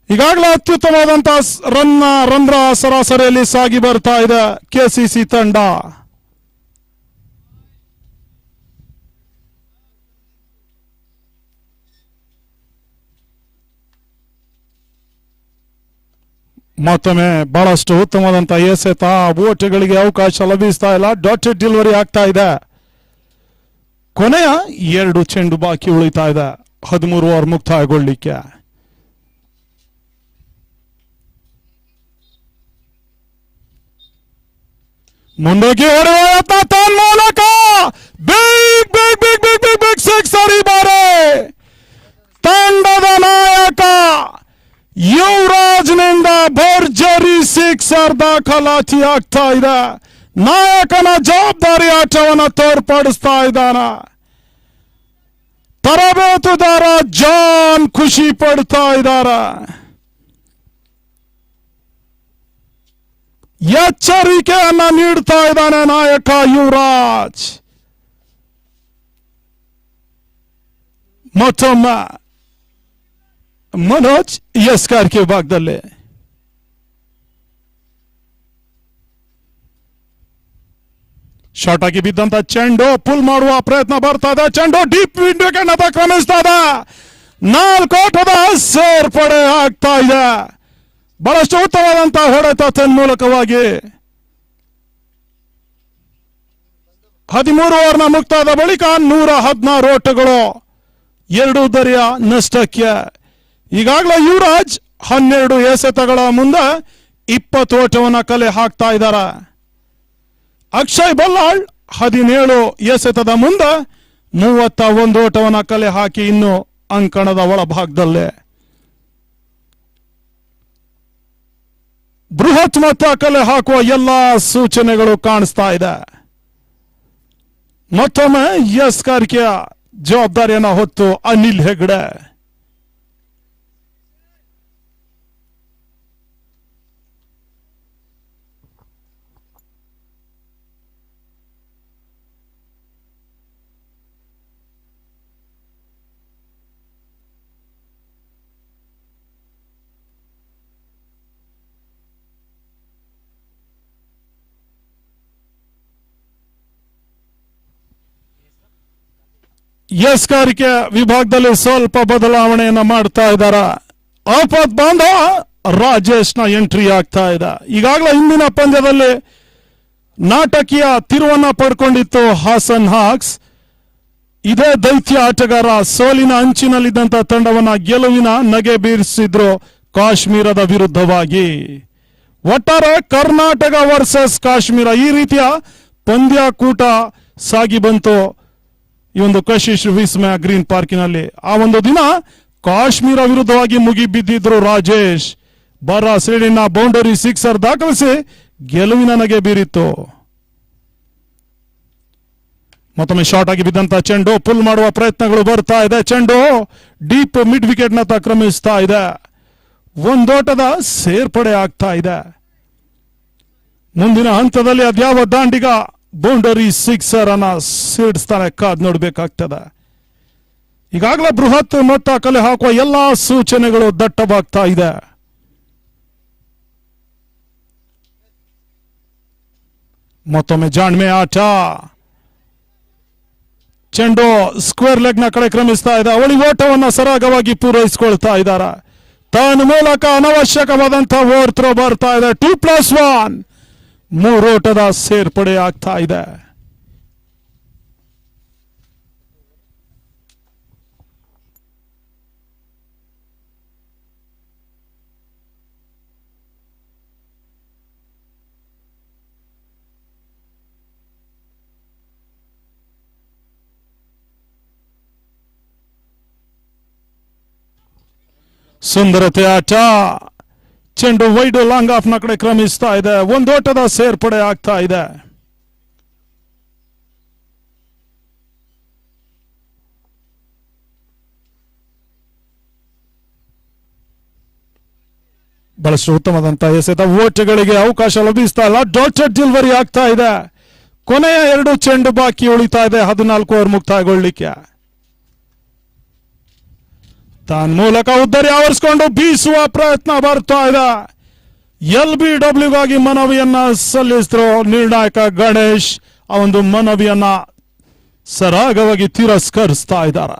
ಈಗಾಗಲೇ ಅತ್ಯುತ್ತಮವಾದಂತಹ ರಂಧ್ರ ಸರಾಸರಿಯಲ್ಲಿ ಸಾಗಿ ಬರ್ತಾ ಇದೆ ಕೆಸಿಸಿ ತಂಡ. ಮತ್ತೊಮ್ಮೆ ಬಹಳಷ್ಟು ಉತ್ತಮವಾದಂತಹ ಎಸೆತ, ಓಟಗಳಿಗೆ ಅವಕಾಶ ಲಭಿಸ್ತಾ ಇಲ್ಲ. ಡಾಟೆಡ್ ಡೆಲಿವರಿ ಆಗ್ತಾ ಇದೆ. ಕೊನೆಯ 2 ಚೆಂಡು ಬಾಕಿ ಉಳಿತಾ ಇದೆ 13 ಓವರ್ ಮುಕ್ತಾಯಗೊಳ್ಳಿಕ್ಕೆ. ಮುಂದೋಗಿ ಹೊಡೆಯುವ ಯತ್ನ ತನ್ನ ಮೂಲಕ big big big big big big sixer. ಈ ಬಾರಿ ತಂಡದ ನಾಯಕ ಯುವರಾಜ್ನಿಂದ ಭರ್ಜರಿ ಸಿಕ್ಸರ್ ದಾಖಲಾತಿ ಆಗ್ತಾ ಇದೆ. ನಾಯಕನ ಜವಾಬ್ದಾರಿ ಆಟವನ್ನು ತೋರ್ಪಡಿಸ್ತಾ ಇದ್ದಾನೆ. ತರಬೇತುದಾರ ಜಾನ್ ಖುಷಿ ಪಡ್ತಾ ಇದ್ದಾರೆ. ಎಚ್ಚರಿಕೆಯನ್ನ ನೀಡ್ತಾ ಇದ್ದಾನೆ ನಾಯಕ ಯುವರಾಜ್. ಮತ್ತೊಮ್ಮೆ ಮನೋಜ್ ಎಸ್ಕಾರ್ಕೆ ಭಾಗದಲ್ಲಿ ಶಾರ್ಟ್ ಆಗಿ ಬಿದ್ದಂತ ಚೆಂಡು ಪುಲ್ ಮಾಡುವ ಪ್ರಯತ್ನ ಬರ್ತಾ ಇದೆ. ಚೆಂಡು ಡೀಪ್ ವಿಕೆಟ್ ಕ್ರಮಿಸ್ತಾ ಇದೆ. 4 ಓಟದ ಸೇರ್ಪಡೆ ಆಗ್ತಾ ಇದೆ. ಬಹಳಷ್ಟು ಉತ್ತಮವಾದಂತಹ ಹೊಡೆತ ತನ್ಮೂಲಕವಾಗಿ 13 ಓವರ್ನ ಮುಕ್ತಾಯದ ಬಳಿಕ 116 ಓಟಗಳು 2 ದರಿಯ ನಷ್ಟಕ್ಕೆ. ಈಗಾಗಲೇ ಯುವರಾಜ್ 12 ಎಸೆತಗಳ ಮುಂದೆ 20 ಓಟವನ್ನ ಕಲೆ ಹಾಕ್ತಾ ಇದ್ದಾರೆ. ಅಕ್ಷಯ್ ಬಲ್ಲಾಳ್ 17 ಎಸೆತದ ಮುಂದೆ 31 ಓಟವನ್ನ ಕಲೆ ಹಾಕಿ ಇನ್ನು ಅಂಕಣದ ಒಳಭಾಗದಲ್ಲೇ ಬೃಹತ್ ಮೊತ್ತ ಕಲೆ ಹಾಕುವ ಎಲ್ಲಾ ಸೂಚನೆಗಳು ಕಾಣಿಸ್ತಾ ಇದೆ. ಮತ್ತೊಮ್ಮೆ ಎಸ್ಕಾರ್ಕೆಯ ಜವಾಬ್ದಾರಿಯನ್ನ ಹೊತ್ತು ಅನಿಲ್ ಹೆಗ್ಡೆ. ಎಸ್ಕಾರಿಕೆ ವಿಭಾಗದಲ್ಲಿ ಸ್ವಲ್ಪ ಬದಲಾವಣೆಯನ್ನ ಮಾಡ್ತಾ ಇದ್ದಾರೆ. ಆಪತ್ ಬಾಂಧವ ರಾಜೇಶ್ನ ಎಂಟ್ರಿ ಆಗ್ತಾ ಇದೆ. ಈಗಾಗಲೇ ಹಿಂದಿನ ಪಂದ್ಯದಲ್ಲಿ ನಾಟಕೀಯ ತಿರುವನ್ನ ಪಡ್ಕೊಂಡಿತ್ತು ಹಾಸನ್ ಹಾಕ್ಸ್. ಇದೇ ದೈತ್ಯ ಆಟಗಾರ ಸೋಲಿನ ಅಂಚಿನಲ್ಲಿದ್ದಂತ ತಂಡವನ್ನ ಗೆಲುವಿನ ನಗೆ ಬೀರಿಸಿದ್ರು ಕಾಶ್ಮೀರದ ವಿರುದ್ಧವಾಗಿ. ಒಟ್ಟಾರೆ ಕರ್ನಾಟಕ ವರ್ಸಸ್ ಕಾಶ್ಮೀರ ಈ ರೀತಿಯ ಪಂದ್ಯಾಕೂಟ ಸಾಗಿ ಬಂತು ಈ ಒಂದು ಕಶಿಶ್ ವಿಸ್ಮಯ ಗ್ರೀನ್ ಪಾರ್ಕಿನಲ್ಲಿ. ಆ ಒಂದು ದಿನ ಕಾಶ್ಮೀರ ವಿರುದ್ಧವಾಗಿ ಮುಗಿ ಬಿದ್ದಿದ್ರು ರಾಜೇಶ್. ಬರ ಶ್ರೇಣಿನ ಬೌಂಡರಿ ಸಿಕ್ಸರ್ ದಾಖಲಿಸಿ ಗೆಲುವಿನ ನಗೆ ಬೀರಿತ್ತು. ಮತ್ತೊಮ್ಮೆ ಶಾರ್ಟ್ ಆಗಿ ಬಿದ್ದಂತ ಚೆಂಡು ಪುಲ್ ಮಾಡುವ ಪ್ರಯತ್ನಗಳು ಬರ್ತಾ ಇದೆ. ಚೆಂಡು ಡೀಪ್ ಮಿಡ್ ವಿಕೆಟ್ ನತ್ತ ಕ್ರಮಿಸ್ತಾ ಇದೆ. ಒಂದೋಟದ ಸೇರ್ಪಡೆ ಆಗ್ತಾ ಇದೆ. ಮುಂದಿನ ಹಂತದಲ್ಲಿ ಅದ್ಯಾವ ದಾಂಡಿಗ ಬೌಂಡರಿ ಸಿಕ್ಸರ್ ಅನ್ನ ಸಿಡಿಸ್ತಾನೆ ಕಾದ್ ನೋಡ್ಬೇಕಾಗ್ತದೆ. ಈಗಾಗಲೇ ಬೃಹತ್ ಮೊತ್ತ ಕಲೆ ಹಾಕುವ ಎಲ್ಲಾ ಸೂಚನೆಗಳು ದಟ್ಟವಾಗ್ತಾ ಇದೆ. ಮತ್ತೊಮ್ಮೆ ಜಾಣ್ಮೆ ಆಟ. ಚೆಂಡು ಸ್ಕ್ವೇರ್ ಲೆಗ್ ನ ಕಡೆ ಕ್ರಮಿಸ್ತಾ ಇದೆ. ಅವಳಿ ಓಟವನ್ನ ಸರಾಗವಾಗಿ ಪೂರೈಸಿಕೊಳ್ತಾ ಇದ್ದಾರೆ. ತನ್ನ ಮೂಲಕ ಅನವಶ್ಯಕವಾದಂತಹ ಓವರ್ ಥ್ರೋ ಬರ್ತಾ ಇದೆ. 2+1 3 ಓಟದ ಸೇರ್ಪಡೆ ಆಗ್ತಾ ಇದೆ. ಸುಂದರತೆ ಆಟ. ಚೆಂಡು ವೈಡ್ ಲಾಂಗ್ ಆಫ್ ನ ಕಡೆ ಕ್ರಮಿಸ್ತಾ ಇದೆ. ಒಂದೋಟದ ಸೇರ್ಪಡೆ ಆಗ್ತಾ ಇದೆ. ಬಹಳಷ್ಟು ಉತ್ತಮದಂತಹ ಎಸೆತ. ಓಟಗಳಿಗೆ ಅವಕಾಶ ಲಭಿಸ್ತಾ ಇಲ್ಲ. ಡಾಟೆಡ್ ಡೆಲಿವರಿ ಆಗ್ತಾ ಇದೆ. ಕೊನೆಯ 2 ಚೆಂಡು ಬಾಕಿ ಉಳಿತಾ ಇದೆ 14 ಓವರ್ ಮುಕ್ತಾಯಗೊಳ್ಳಿಕ್ಕೆ. ತನ್ನ ಮೂಲಕ ಉದ್ದರಿ ಆವರಿಸಿಕೊಂಡು ಬೀಸುವ ಪ್ರಯತ್ನ ಬರ್ತಾ ಇದೆ. LBWಗಾಗಿ ಮನವಿಯನ್ನ ಸಲ್ಲಿಸಿದ್ರು ನಿರ್ಣಾಯಕ ಗಣೇಶ್. ಆ ಒಂದು ಮನವಿಯನ್ನ ಸರಾಗವಾಗಿ ತಿರಸ್ಕರಿಸ್ತಾ ಇದ್ದಾರೆ.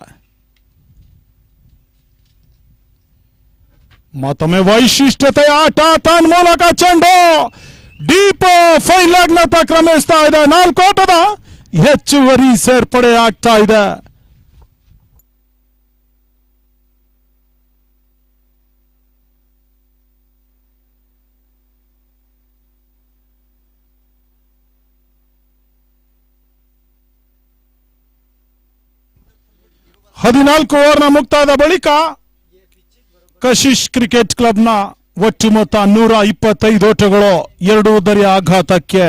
ಮತ್ತೊಮ್ಮೆ ವೈಶಿಷ್ಟ್ಯತೆ ಆಟ. ತನ್ನ ಮೂಲಕ ಚೆಂಡು ಡೀಪ್ ಫೈಲ್ ಲೆಗ್ನತ್ತ ಕ್ರಮಿಸ್ತಾ ಇದೆ. 4 ಓಟದ ಹೆಚ್ಚುವರಿ ಸೇರ್ಪಡೆ ಆಗ್ತಾ ಇದೆ. ಹದಿನಾಲ್ಕು ಓವರ್ನ ಮುಕ್ತಾಯದ ಬಳಿಕ ಕಶಿಶ್ ಕ್ರಿಕೆಟ್ ಕ್ಲಬ್ನ ಒಟ್ಟು ಮೊತ್ತ 125 ಓಟಗಳು. 2 ಉದ್ದರಿಯ ಆಘಾತಕ್ಕೆ.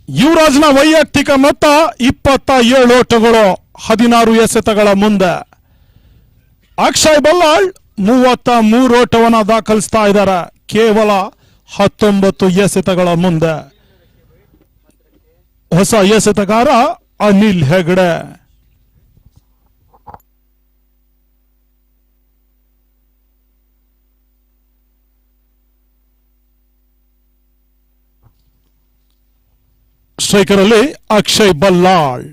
ಯುವರಾಜ್ನ ವೈಯಕ್ತಿಕ ಮೊತ್ತ 27 ಓಟಗಳು 16 ಎಸೆತಗಳ ಮುಂದೆ. ಅಕ್ಷಯ್ ಬಲ್ಲಾಳ್ 33 ಓಟವನ್ನು ದಾಖಲಿಸ್ತಾ ಇದ್ದಾರೆ ಕೇವಲ 19 ಎಸೆತಗಳ ಮುಂದೆ. ಹೊಸ ಎಸೆತಗಾರ ಅನಿಲ್ ಹೆಗಡೆ. ಸ್ಟ್ರೈಕರ್ ಅಲ್ಲಿ ಅಕ್ಷಯ್ ಬಲ್ಲಾಳ್.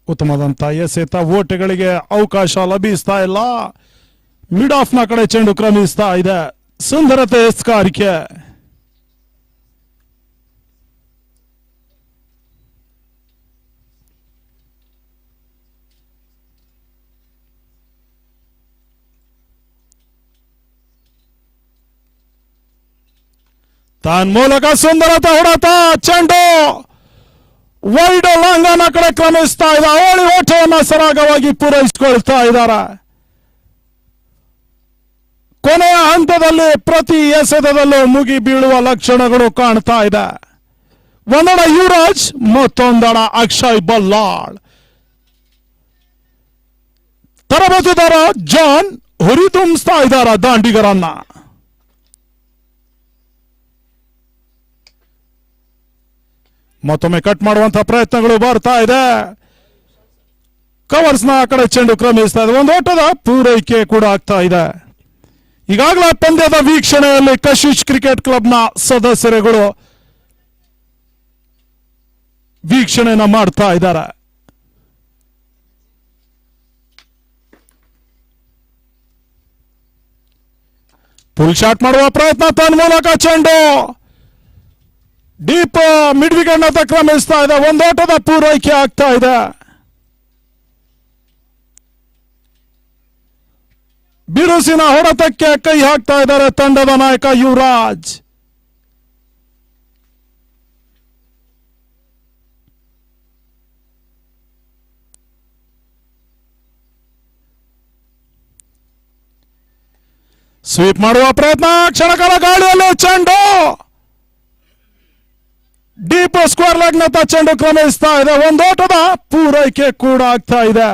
ಉತ್ತಮದಂತ ಎಸೆತ. ಓಟಗಳಿಗೆ ಅವಕಾಶ ಲಭಿಸ್ತಾ ಇಲ್ಲ. ಮಿಡ್ ಆಫ್ ನ ಕಡೆ ಚೆಂಡು ಕ್ರಮಿಸ್ತಾ ಇದೆ. ಸುಂದರತೆ ಎಸ್ಕಾರಿಕೆ. ತನ್ನ ಮೂಲಕ ಸುಂದರತೆ ಹೊಡೆತ. ಚೆಂಡು ವೈಡ್ ಲಾಂಗನ ಕಡೆ ಕ್ರಮಿಸ್ತಾ ಇದೆ. ಅವಳಿ ಓಟವನ್ನು ಸರಾಗವಾಗಿ ಪೂರೈಸಿಕೊಳ್ತಾ ಇದ್ದಾರೆ. ಕೊನೆಯ ಹಂತದಲ್ಲಿ ಪ್ರತಿ ಎಸೆತದಲ್ಲೂ ಮುಗಿ ಬೀಳುವ ಲಕ್ಷಣಗಳು ಕಾಣ್ತಾ ಇದೆ. ಒಂದಡ ಯುವರಾಜ್, ಮತ್ತೊಂದಡ ಅಕ್ಷಯ್ ಬಲ್ಲಾಳ್. ತರಬೇತುದಾರ ಜಾನ್ ಹುರಿದುಂಬಿಸ್ತಾ ಇದ್ದಾರೆ ದಾಂಡಿಗರನ್ನ. ಮತ್ತೊಮ್ಮೆ ಕಟ್ ಮಾಡುವಂತಹ ಪ್ರಯತ್ನಗಳು ಬರ್ತಾ ಇದೆ. ಕವರ್ಸ್ ನ ಕಡೆ ಚೆಂಡು ಕ್ರಮಿಸ್ತಾ ಇದೆ. ಒಂದು ಓಟದ ಪೂರೈಕೆ ಕೂಡ ಆಗ್ತಾ ಇದೆ. ಈಗಾಗಲೇ ಪಂದ್ಯದ ವೀಕ್ಷಣೆಯಲ್ಲಿ ಕಶಿಶ್ ಕ್ರಿಕೆಟ್ ಕ್ಲಬ್ನ ಸದಸ್ಯರುಗಳು ವೀಕ್ಷಣೆನ ಮಾಡ್ತಾ ಇದ್ದಾರೆ. ಫುಲ್ ಶಾಟ್ ಮಾಡುವ ಪ್ರಯತ್ನ. ತನ್ನ ಮೂಲಕ ಚೆಂಡು ಡೀಪ್ ಮಿಡ್ ವಿಕೆಟ್ ನತ್ತ ಕ್ರಮಿಸ್ತಾ ಇದೆ. ಒಂದೋಟದ ಪೂರೈಕೆ ಆಗ್ತಾ ಇದೆ. ಬಿರುಸಿನ ಹೊಡೆತಕ್ಕೆ ಕೈ ಹಾಕ್ತಾ ಇದ್ದಾರೆ ತಂಡದ ನಾಯಕ ಯುವರಾಜ್. ಸ್ವೀಪ್ ಮಾಡುವ ಪ್ರಯತ್ನ. ಕ್ಷಣಕಾಲ ಗಾಳಿಯಲ್ಲಿ ಚೆಂಡು ಡೀಪ್ ಸ್ಕ್ವೇರ್ ಲೆಗ್ ನತ್ತ ಚೆಂಡು ಕ್ರಮಿಸ್ತಾ ಇದೆ. ಒಂದೋಟದ ಪೂರೈಕೆ ಕೂಡ ಆಗ್ತಾ ಇದೆ.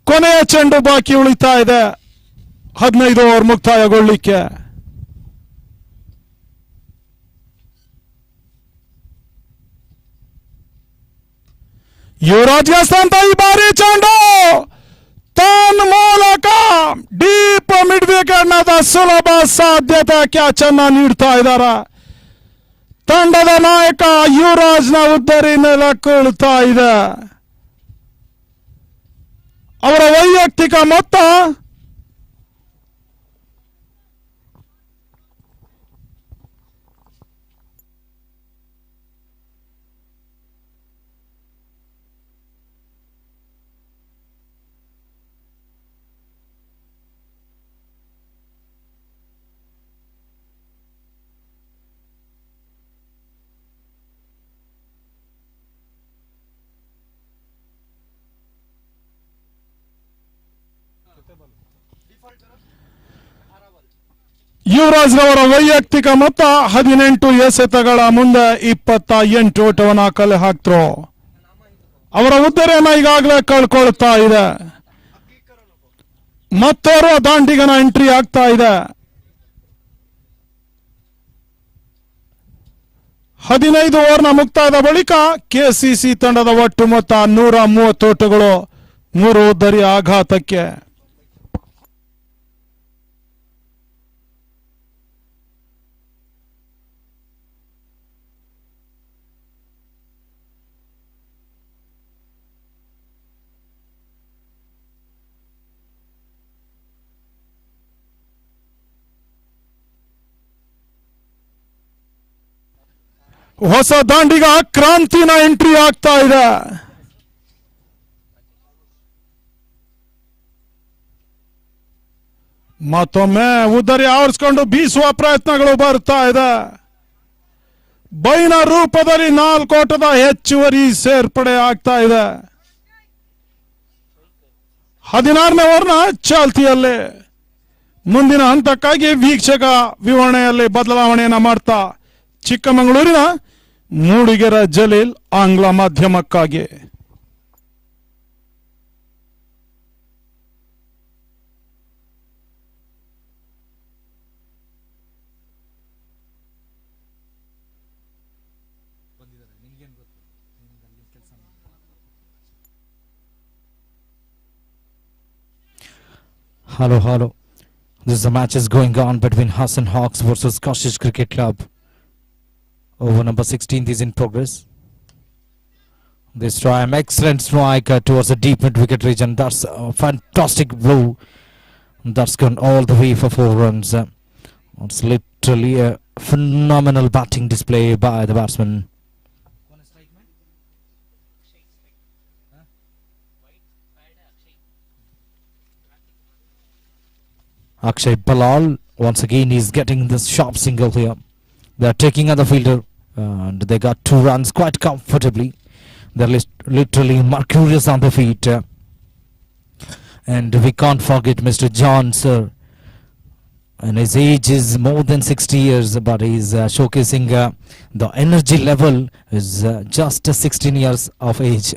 ಕೊನೆಯ ಚೆಂಡು ಬಾಕಿ ಉಳಿತಾ ಇದೆ 15 ಓವರ್ ಮುಕ್ತಾಯಗೊಳ್ಳಿಕ್ಕೆ. ಯುವರಾಜ್ ಅಂತ ಈ ಬಾರಿ ಚೆಂಡು ತನ್ನ ಮೂಲಕ ಡೀಪ್ ಮಿಡ್ ವಿಕೆಟ್ ನದ ಸುಲಭ ಸಾಧ್ಯತೆ ಕ್ಯಾಚ್ ಅನ್ನ ನೀಡ್ತಾ ಇದ್ದಾರೆ. ತಂಡದ ನಾಯಕ ಯುವರಾಜ್ ನ ಉದ್ದರಿ ನೆಲಕೊಳ್ತಾ ಇದೆ. ಅವರ ವೈಯಕ್ತಿಕ ಮೊತ್ತ ಯುವರಾಜ್ ರವರ ವೈಯಕ್ತಿಕ ಮೊತ್ತ 18 ಎಸೆತಗಳ ಮುಂದೆ 28 ಓಟವನ್ನ ಕಲೆ ಹಾಕ್ತರು. ಅವರ ಉದ್ದರೆಯನ್ನ ಈಗಾಗಲೇ ಕಳ್ಕೊಳ್ತಾ ಇದೆ. ಮತ್ತೋರ್ವ ದಾಂಡಿಗನ ಎಂಟ್ರಿ ಆಗ್ತಾ ಇದೆ. 15 ಓವರ್ನ ಮುಕ್ತಾಯದ ಬಳಿಕ ಕೆಸಿಸಿ ತಂಡದ ಒಟ್ಟು ಮೊತ್ತ 130 ಓಟಗಳು, 3 ಉದ್ದರಿಯ ಆಘಾತಕ್ಕೆ. ಹೊಸ ದಾಂಡಿಗ ಕ್ರಾಂತಿನ ಎಂಟ್ರಿ ಆಗ್ತಾ ಇದೆ. ಮತ್ತೊಮ್ಮೆ ಉದ್ದರಿ ಆವರಿಸಿಕೊಂಡು ಬೀಸುವ ಪ್ರಯತ್ನಗಳು ಬರ್ತಾ ಇದೆ. ಬೈನ ರೂಪದಲ್ಲಿ 4 ಓಟದ ಹೆಚ್ಚುವರಿ ಸೇರ್ಪಡೆ ಆಗ್ತಾ ಇದೆ. 16ನೇ ಓವರ್ನ ಚಾಲ್ತಿಯಲ್ಲಿ ಮುಂದಿನ ಹಂತಕ್ಕಾಗಿ ವೀಕ್ಷಕ ವಿವರಣೆಯಲ್ಲಿ ಬದಲಾವಣೆಯನ್ನ ಮಾಡ್ತಾ ಚಿಕ್ಕಮಗಳೂರಿನ ಮೂಡಿಗೆರ ಜಲೀಲ್ ಆಂಗ್ಲ ಮಾಧ್ಯಮಕ್ಕಾಗಿ. Hello. This match is going on between Hassan Hawks versus Kashish Cricket Club. Over number 16 is in progress. This time, excellent strike towards the deep mid wicket region. That's a fantastic blow. That's gone all the way for 4 runs. It's literally a phenomenal batting display by the batsman. Akshay Balal once again is getting this sharp single here. They are taking other fielder and they got 2 runs quite comfortably. They're literally mercurious on their feet. And we can't forget Mr. John, sir. And his age is more than 60 years, but he's showcasing the energy level is just 16 years of age.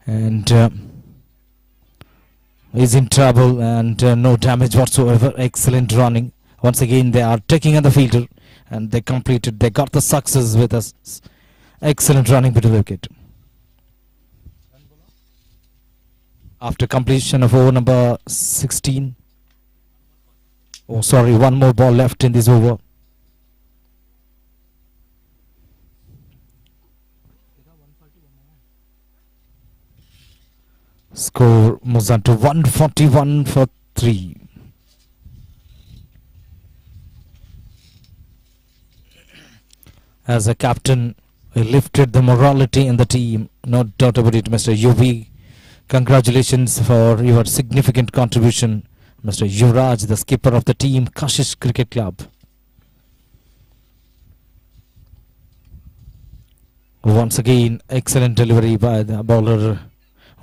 And he's in trouble and no damage whatsoever. Excellent running. Once again they are taking on the fielder and they got the success with us. Excellent running between the wicket. After completion of over number 16. Oh sorry, one more ball left in this over. Score moves on to 141 for 3. As a captain, he lifted the morality in the team. No doubt about it, Mr. UV. Congratulations for your significant contribution, Mr. Yuvraj, the skipper of the team, Kashish Cricket Club. Once again, excellent delivery by the bowler,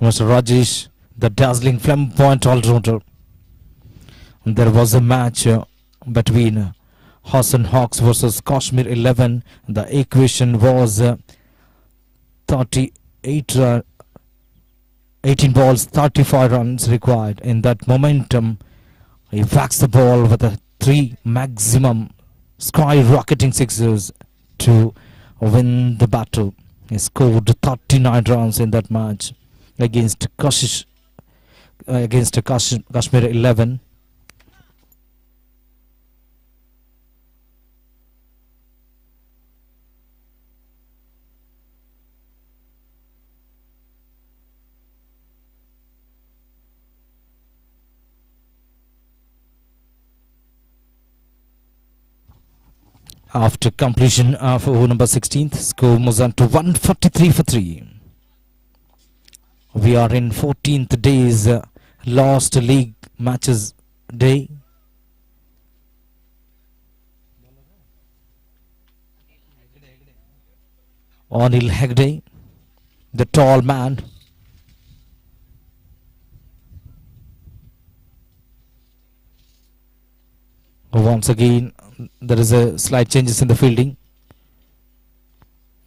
Mr. Rajesh, the dazzling flamboyant all-rounder. There was a match between Hassan Hawks versus Kashmir 11. The equation was 18 balls, 35 runs required. In that momentum, he whacks the ball with a 3 maximum skyrocketing sixes to win the battle. He scored 39 runs in that match against Kashmir 11. After completion of over number 16th, score moves on to 143 for 3. We are in 14th day's last league matches day. Anil Hegde, the tall man, Once again, there is a slight changes in the fielding.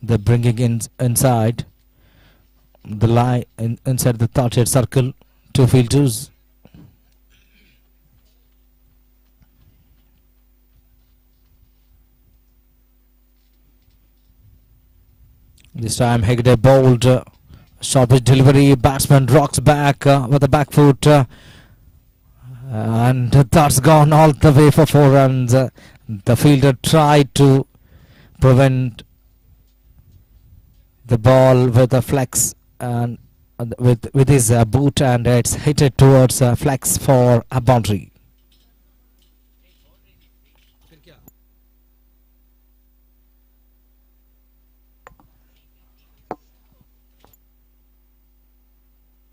They're bringing in inside the line, inside the 38 circle, two fielders. This time Hegde bowled sharpish delivery. Batsman rocks back with the back foot, and that's gone all the way for 4 runs. The fielder tried to prevent the ball with a flex and with his boot, and it's hit it towards flex for a boundary.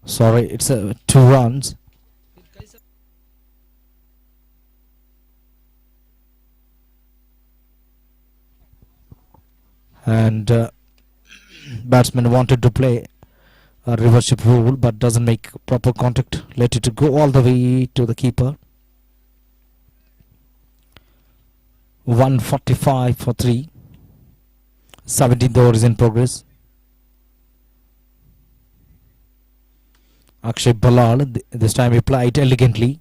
Sorry, it's 2 runs. And batsman wanted to play a reverse rule but doesn't make proper contact, let it go all the way to the keeper. 145 for 3. 17th over is in progress. Akshay Balal, this time he played elegantly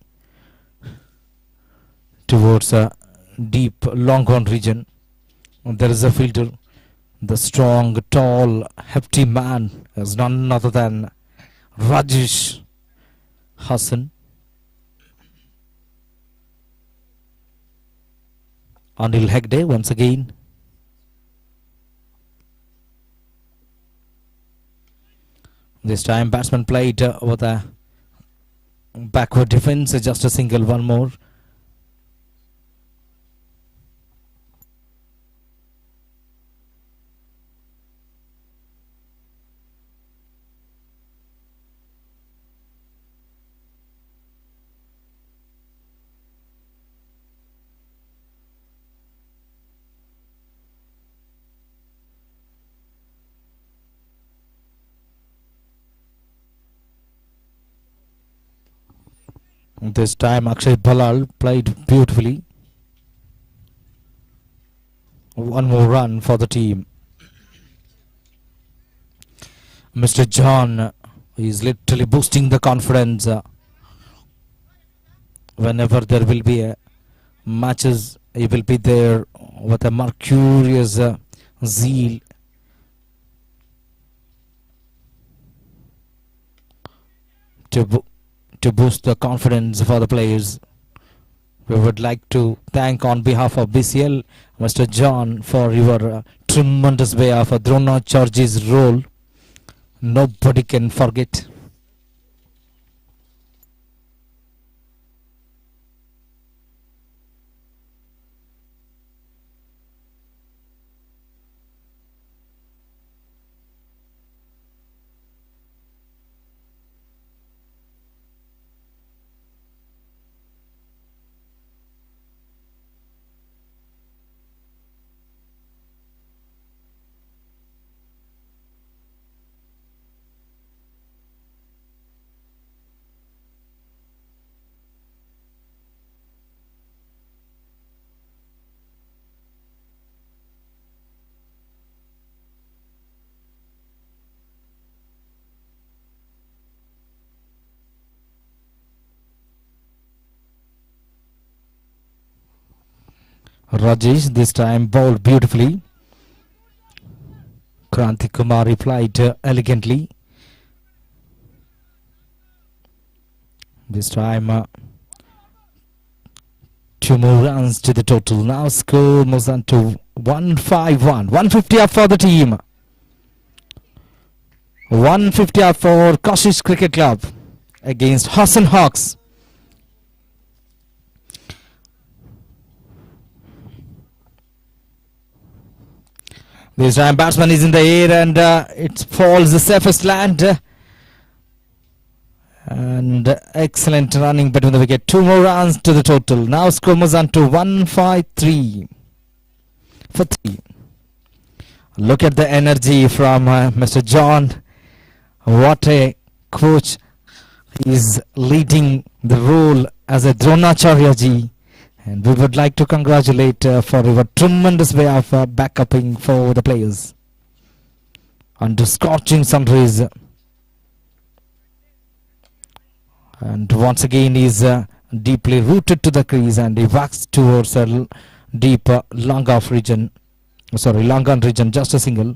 towards a deep long on region. There is a fielder. The strong, tall, hefty man is none other than Rajesh Hassan. Anil Hegde once again. This time batsman played with a backward defense, just a single, one more. This time Akshay Balal played beautifully. One more run for the team. Mr. John is literally boosting the confidence. Whenever there will be matches, he will be there with a mercurious zeal. To boost the confidence for the players. We would like to thank on behalf of BCL Mr. John for your tremendous way of Dronacharjy's role. Nobody can forget. Rajesh this time bowled beautifully. Kranti Kumar replied elegantly. This time 2 more runs to the total. Now score moves on to 151. 150 up for the team. 150 up for Kashish Cricket Club against Hassan Hawks. This time batsman is in the air and it falls the safest land. And excellent running between the wicket. 2 more runs to the total. Now score moves on to 153 for 3. Look at the energy from Mr. John. What a coach. He is leading the role as a Dronacharya ji. And we would like to congratulate for your tremendous way of backupping for the players. Under scorching sun rays. And once again he is deeply rooted to the crease and he backs towards a deep long off region. Sorry, long on region, just a single.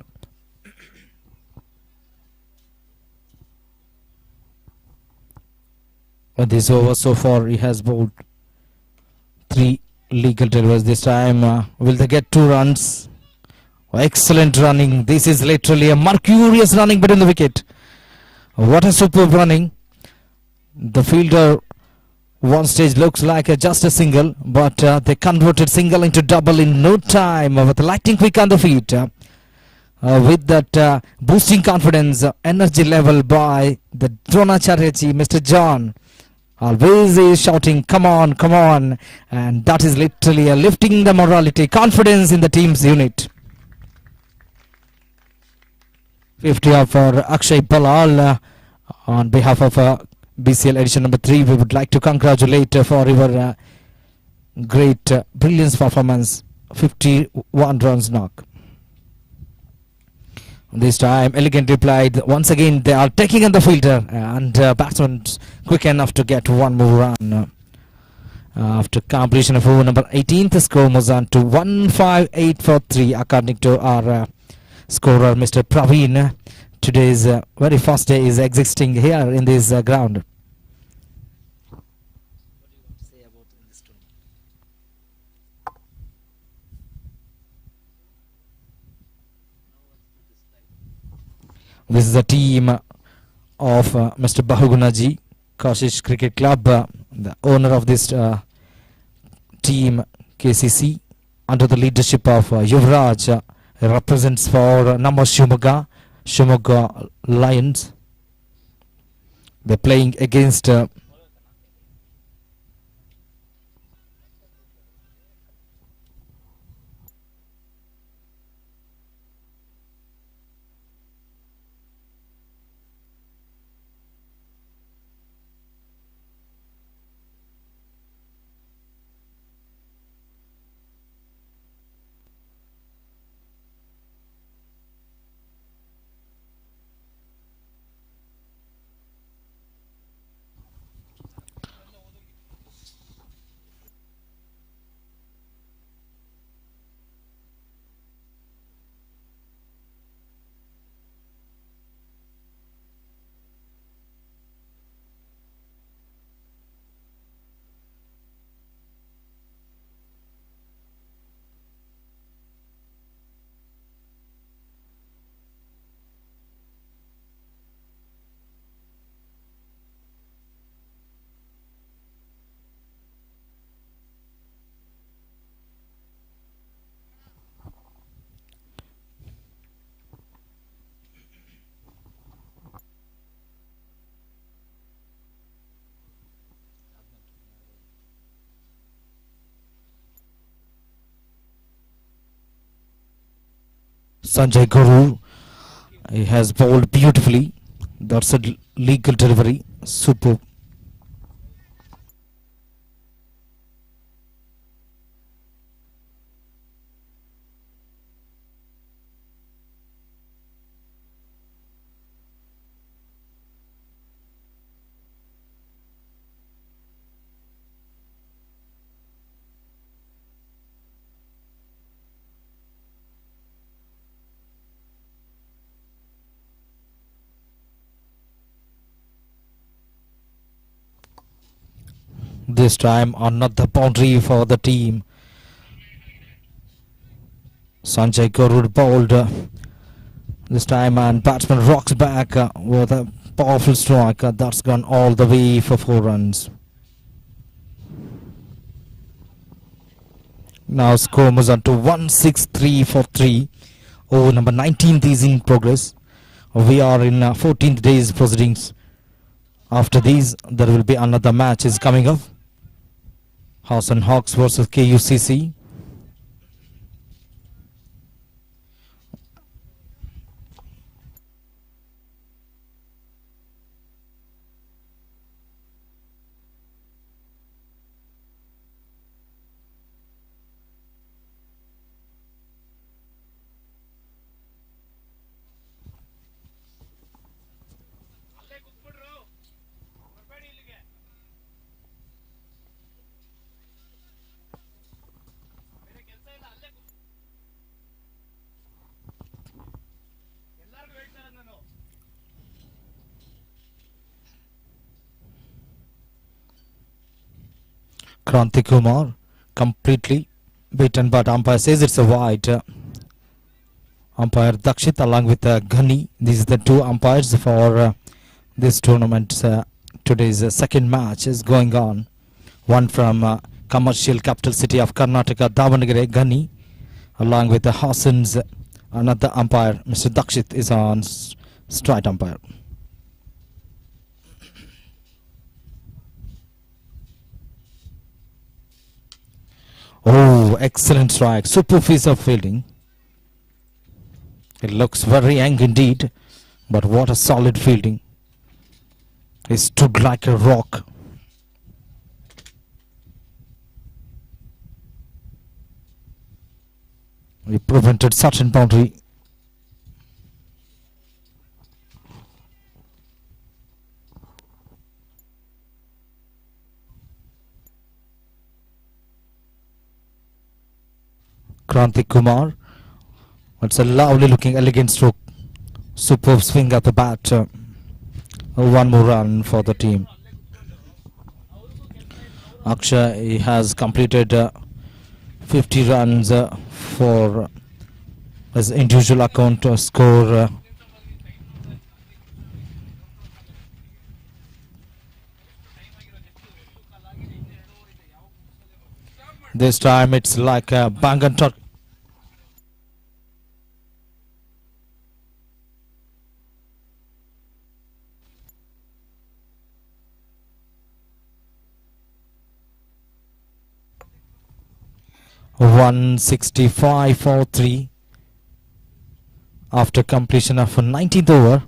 This over so far he has bowled 3 legal deliveries this time. Will they get 2 runs? Excellent running. This is literally a mercurious running between the wicket. What a superb running. The fielder one stage looks like just a single, but they converted single into double in no time with lightning quick on the feet. With that boosting confidence, energy level by the Dronacharyaji, Mr. John. Always is shouting, come on, come on. And that is literally lifting the morality, confidence in the team's unit. 50 of Akshay Palal on behalf of BCL edition number 3. We would like to congratulate for your great brilliance performance. 51 runs knock. This time elegantly played. Once again they are taking on the fielder and batsman quick enough to get one more run. After completion of over number 18, the score moves on to 15843 according to our scorer Mr. Praveen. Today's very first day is existing here in this ground. This is a team of Mr. Bahugunaji, Kashish Cricket Club, the owner of this team, KCC, under the leadership of Yuvraj, represents for Namma Shimoga Lions. They're playing against Sanjay Guru. He has bowled beautifully. That's a legal delivery. Superb. This time another boundary for the team. Sanjay Guru bowled this time and batsman rocks back with a powerful strike that's gone all the way for 4 runs. Now score moves on to 16343. Over number 19th is in progress. We are in 14th days proceedings. After these there will be another match is coming up. House and Hawks versus KUCC. Kranti Kumar completely beaten, but umpire says it's a wide. Umpire Dakshit along with Ghani. These are the two umpires for this tournament. Today's second match is going on. One from commercial capital city of Karnataka, Davanagere, Ghani, along with the Hassan's. Another umpire, Mr. Dakshit, is on straight umpire. Oh, excellent strike. Super piece of fielding. It looks very young indeed, but what a solid fielding. He stood like a rock. He prevented such a boundary. Kranti Kumar. It's a lovely looking elegant stroke. Superb swing at the bat. One more run for the team. Akshay has completed 50 runs for his individual account score. This time it's like a bang and tuck. .165 for 3 after completion of a 19th over.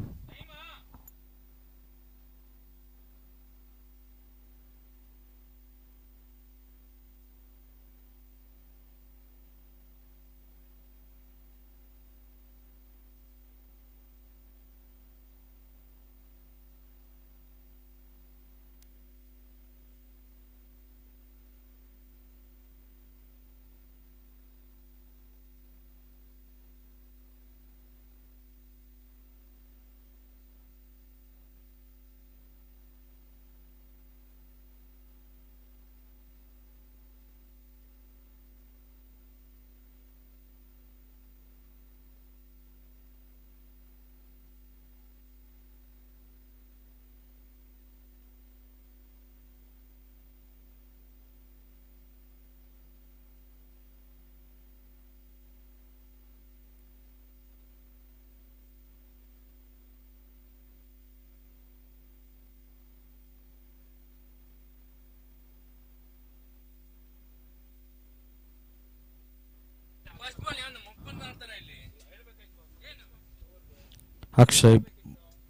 Akshay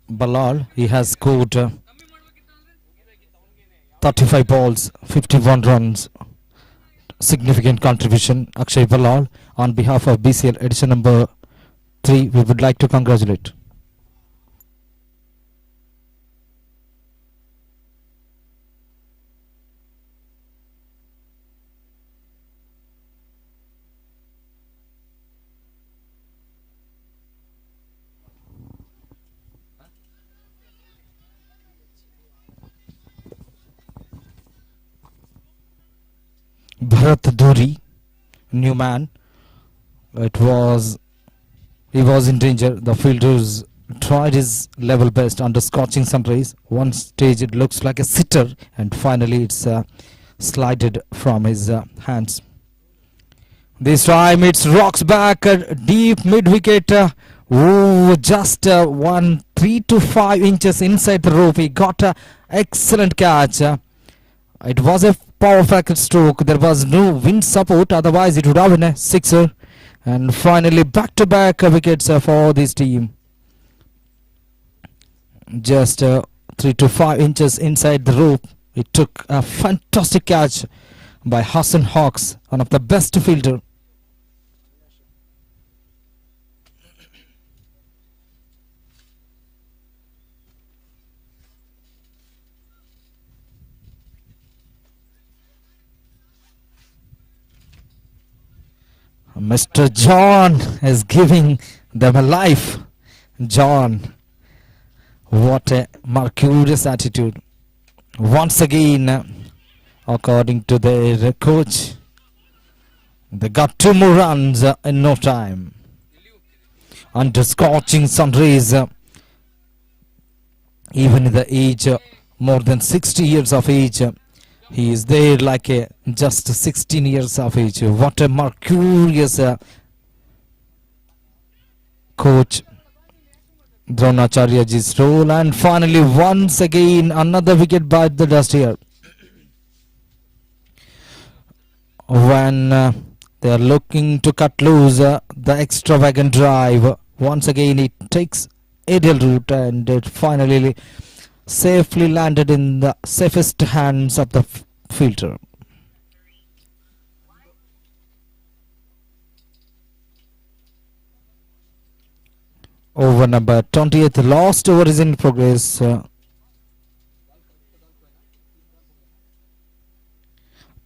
Balal, he has scored 35 balls, 51 runs. Significant contribution. Akshay Balal, on behalf of BCL edition number 3, we would like to congratulate. Bharat Dhuri, new man. He was in danger. The fielders tried his level best under scorching sun rays. One stage it looks like a sitter, and finally it's slided from his hands. This time it's rocks back deep mid wicket. Just 3 to 5 inches inside the rope. He got an excellent catch. It was a perfect stroke. There was no wind support, otherwise it would have been a sixer. And finally back-to-back wickets for this team. Just 3 to 5 inches inside the rope. It took a fantastic catch by Hassan Hawks, one of the best fielder. Mr. John is giving them a life. John, what a mercurious attitude. Once again, according to their coach. They got 2 more runs in no time. Under scorching sun rays, even in the age more than 60 years of age, he is there like a just 16 years of age. What a mercurious coach Dronacharyaji's role. And finally, once again, another wicket by the dust here. When they are looking to cut loose the extravagant drive, once again it takes aerial route and it finally safely landed in the safest hands of the fielder. Over number 20th, last over is in progress.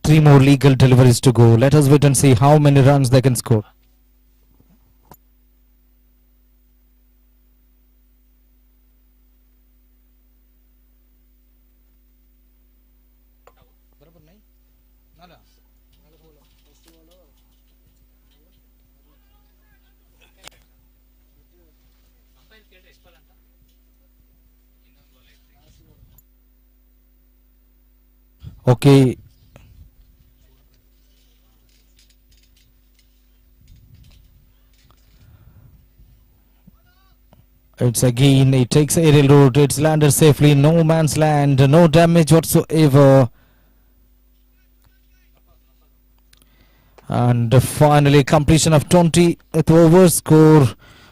3 more legal deliveries to go. Let us wait and see how many runs they can score. Okay. It's again, it takes aerial route, it's landed safely, no man's land, no damage whatsoever. And finally, completion of 20th over, score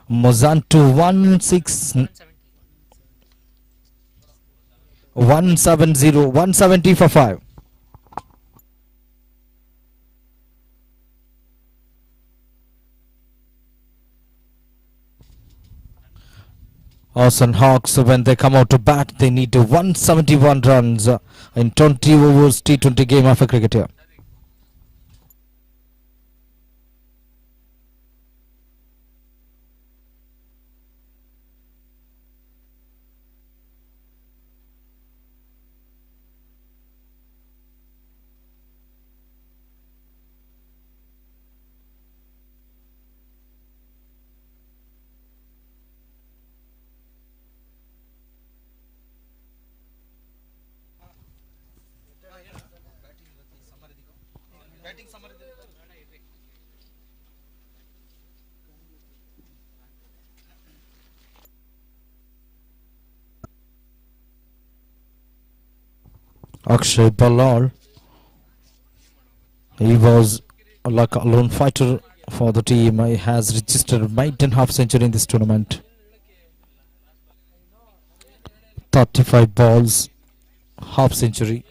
Mozanto 170 for 5. Austin Hawks, when they come out to bat, they need 171 runs in 20 overs T20 game of a cricket here. Akshay Ballal, he was like a lone fighter for the team. He has registered maiden half century in this tournament. 35 balls, half century.